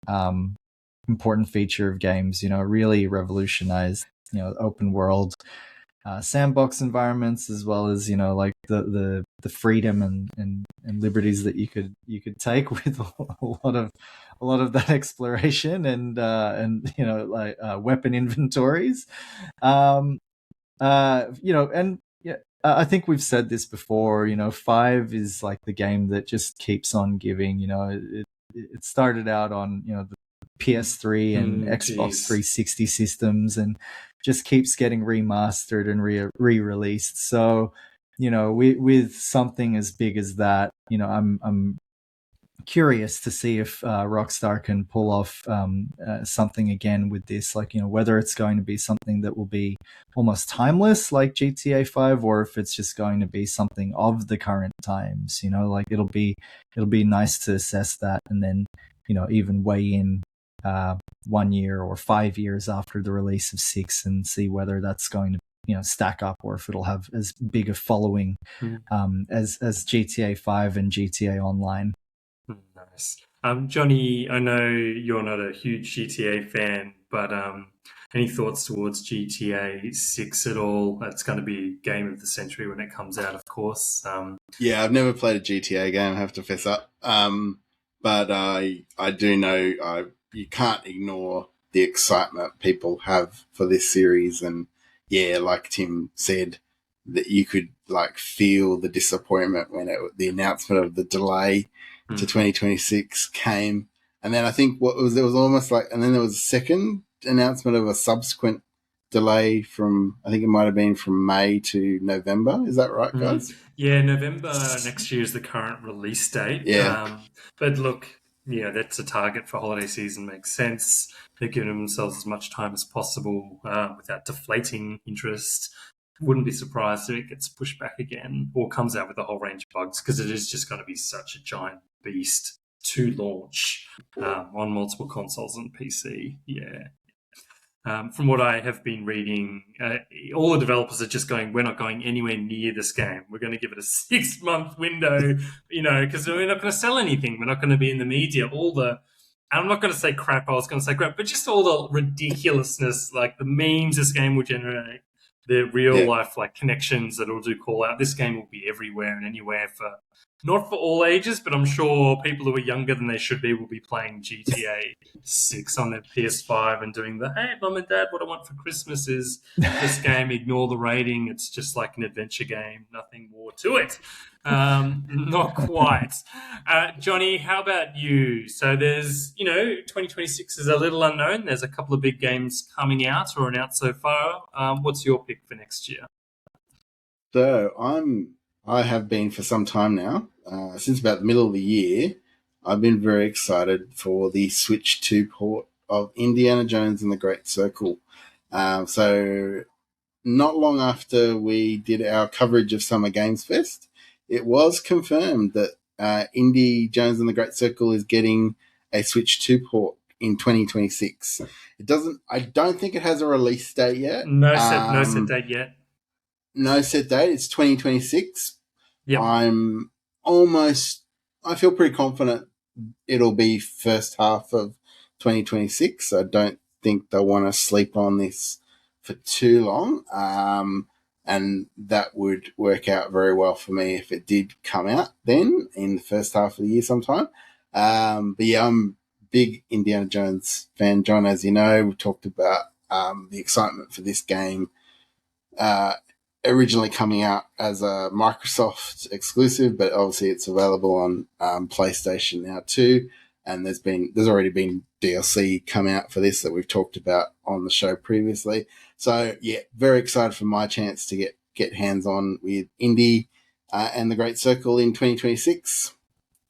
feature of games. Really revolutionized open world sandbox environments, as well as the freedom and liberties that you could take with a lot of that exploration and weapon inventories. I think we've said this before. 5 is like the game that just keeps on giving. It started out on the PS3 and Xbox 360 systems, and just keeps getting remastered and re-released. So, with something as big as that, I'm curious to see if Rockstar can pull off something again with this, whether it's going to be something that will be almost timeless like GTA 5, or if it's just going to be something of the current times. It'll be nice to assess that, and then even weigh in 1 year or 5 years after the release of 6 and see whether that's going to stack up, or if it'll have as big a following as GTA 5 and GTA Online. Nice. Johnny, I know you're not a huge GTA fan, but any thoughts towards GTA 6 at all? That's going to be game of the century when it comes out, of course. Yeah, I've never played a GTA game, I have to fess up. But I do know you can't ignore the excitement people have for this series. And yeah, like Tim said, that you could feel the disappointment when the announcement of the delay to 2026 came. And then I think there was almost and then there was a second announcement of a subsequent delay from, I think it might have been from May to November. Is that right, guys? Yeah, November next year is the current release date. Yeah. But look, that's a target for holiday season. Makes sense. They're giving themselves as much time as possible without deflating interest. Wouldn't be surprised if it gets pushed back again or comes out with a whole range of bugs, because it is just going to be such a giant beast to launch on multiple consoles and PC. Yeah. From what I have been reading, all the developers are just going, we're not going anywhere near this game. We're going to give it a 6-month window, because we're not going to sell anything. We're not going to be in the media. I'm not going to say crap, I was going to say crap, but just all the ridiculousness, like the memes this game will generate, the real life connections that it'll do call out. This game will be everywhere and anywhere not for all ages, but I'm sure people who are younger than they should be will be playing GTA 6 on their PS5 and doing hey, Mum and Dad, what I want for Christmas is this game, ignore the rating. It's just like an adventure game, nothing more to it. Not quite. Johnny, how about you? So there's, 2026 is a little unknown. There's a couple of big games coming out or announced so far. What's your pick for next year? So I have been for some time now, since about the middle of the year. I've been very excited for the Switch 2 port of Indiana Jones and the Great Circle. So not long after we did our coverage of Summer Games Fest, it was confirmed that Indy Jones and the Great Circle is getting a Switch 2 port in 2026. I don't think it has a release date yet. No set date yet. No set date. It's 2026. Yep. I feel pretty confident it'll be first half of 2026. I don't think they'll want to sleep on this for too long. And that would work out very well for me if it did come out then in the first half of the year sometime. But yeah, I'm a big Indiana Jones fan. John, as you know, we talked about the excitement for this game originally coming out as a Microsoft exclusive, but obviously it's available on PlayStation now too. And there's already been DLC come out for this that we've talked about on the show previously. So yeah, very excited for my chance to get hands on with Indy and the Great Circle in 2026.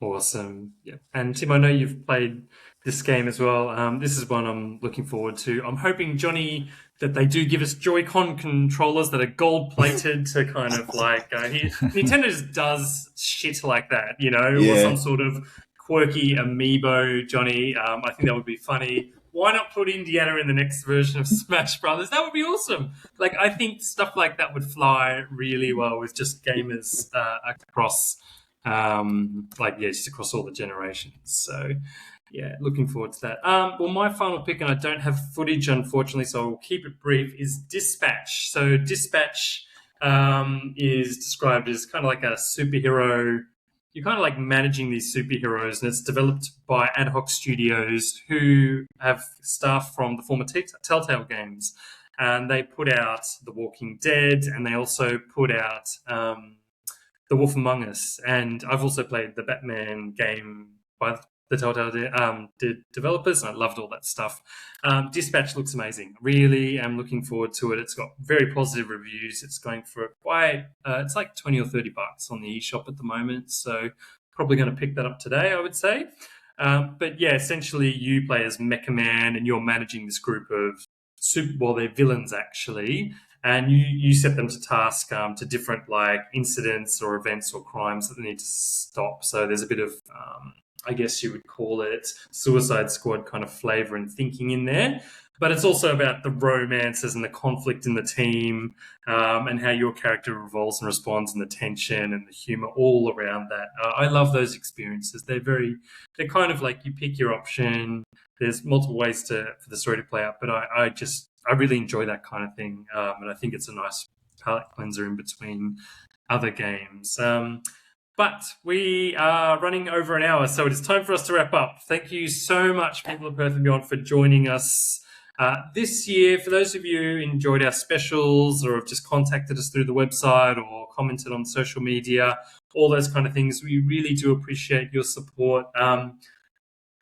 Awesome. Yeah. And Tim, I know you've played this game as well. This is one I'm looking forward to. I'm hoping, Johnny, that they do give us Joy-Con controllers that are gold-plated to kind of Nintendo just does shit like that, or some sort of quirky amiibo, Johnny. I think that would be funny. Why not put Indiana in the next version of Smash Brothers? That would be awesome. I think stuff like that would fly really well with just gamers across, just across all the generations. So, yeah, looking forward to that. Well, my final pick, and I don't have footage, unfortunately, so I'll keep it brief, is Dispatch. So Dispatch is described as kind of like a superhero. You're kind of managing these superheroes, and it's developed by ad hoc studios who have staff from the former Telltale games. And they put out The Walking Dead, and they also put out The Wolf Among Us. And I've also played the Batman game by the Telltale developers, and I loved all that stuff. Dispatch looks amazing. Really am looking forward to it. It's got very positive reviews. It's going for it's like $20 or $30 on the eShop at the moment, so probably going to pick that up today, I would say. But yeah, essentially you play as Mecha Man, and you're managing this group of they're villains actually, and you set them to task to different incidents or events or crimes that they need to stop. So there's a bit of I guess you would call it Suicide Squad kind of flavor and thinking in there. but it's also about the romances and the conflict in the team, and how your character evolves and responds, and the tension and the humor all around that. I love those experiences. They're kind of like you pick your option. There's multiple ways for the story to play out, but I really enjoy that kind of thing, and I think it's a nice palate cleanser in between other games. But we are running over an hour, so it is time for us to wrap up. Thank you so much, people of Perth and Beyond, for joining us this year. For those of you who enjoyed our specials or have just contacted us through the website or commented on social media, all those kind of things, we really do appreciate your support.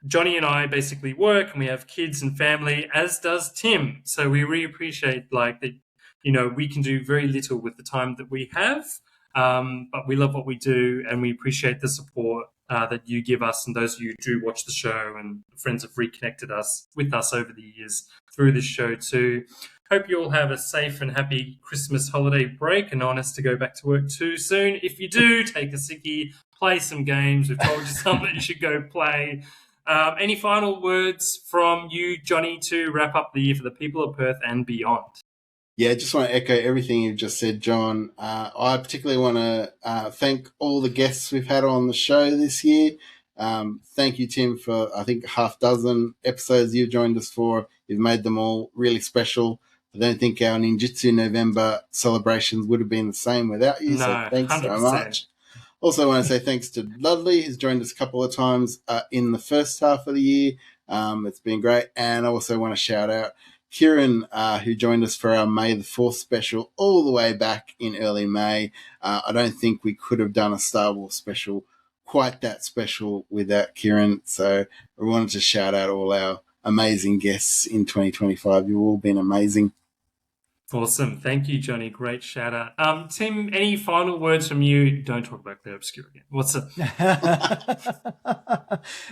Johnny and I basically work, and we have kids and family, as does Tim. So we really appreciate that, we can do very little with the time that we have. But we love what we do, and we appreciate the support that you give us, and those of you who do watch the show, and friends have reconnected with us over the years through this show too. Hope you all have a safe and happy Christmas holiday break, and no one has to go back to work too soon. If you do, take a sickie, play some games. We've told you some that you should go play. Any final words from you, Johnny, to wrap up the year for the people of Perth and beyond? Yeah, I just want to echo everything you've just said, John. I particularly want to thank all the guests we've had on the show this year. Thank you, Tim, for, I think, half dozen episodes you've joined us for. You've made them all really special. I don't think our Ninjutsu November celebrations would have been the same without you, so thanks 100%. So much. Also, I want to say thanks to Dudley, who's joined us a couple of times in the first half of the year. It's been great. And I also want to shout out Kieran, who joined us for our May the 4th special all the way back in early May. I don't think we could have done a Star Wars special quite that special without Kieran. So I wanted to shout out all our amazing guests in 2025. You've all been amazing. Awesome. Thank you, Johnny. Great shout out. Tim, any final words from you? Don't talk about Clair Obscur again. What's up?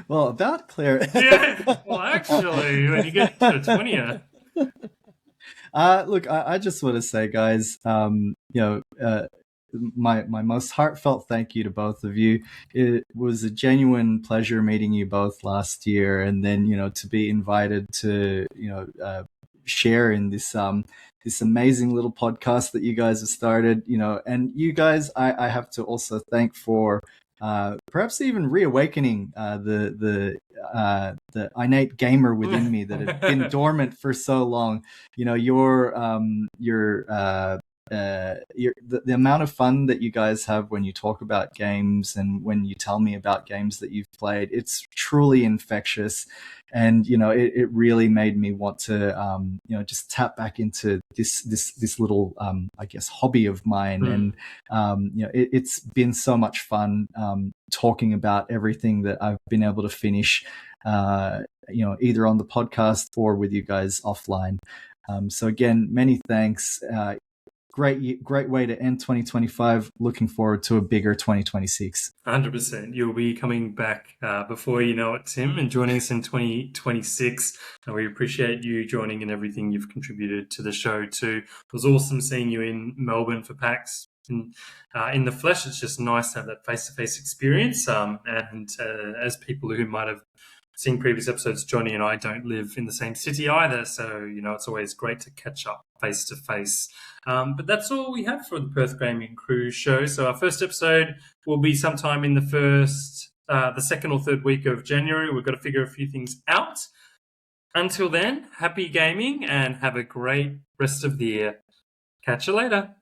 Well, about Clair. Yeah. Well, actually, when you get to 20th. Look, I just want to say, guys, my most heartfelt thank you to both of you. It was a genuine pleasure meeting you both last year, and then to be invited to share in this this amazing little podcast that you guys have started. And you guys, I have to also thank for perhaps even reawakening the innate gamer within me that had been dormant for so long. The amount of fun that you guys have when you talk about games and when you tell me about games that you've played, it's truly infectious. And it really made me want to just tap back into this little I guess hobby of mine. And it's been so much fun talking about everything that I've been able to finish either on the podcast or with you guys offline. So again, many thanks. Great way to end 2025. Looking forward to a bigger 2026. 100%. You'll be coming back before you know it, Tim, and joining us in 2026. And we appreciate you joining and everything you've contributed to the show too. It was awesome seeing you in Melbourne for PAX. In the flesh, it's just nice to have that face-to-face experience. And as people who might have seen previous episodes, Johnny and I don't live in the same city either, so it's always great to catch up face to face. But that's all we have for the Perth Gaming Crew show. So our first episode will be sometime in the second or third week of January. We've got to figure a few things out. Until then, happy gaming and have a great rest of the year. Catch you later.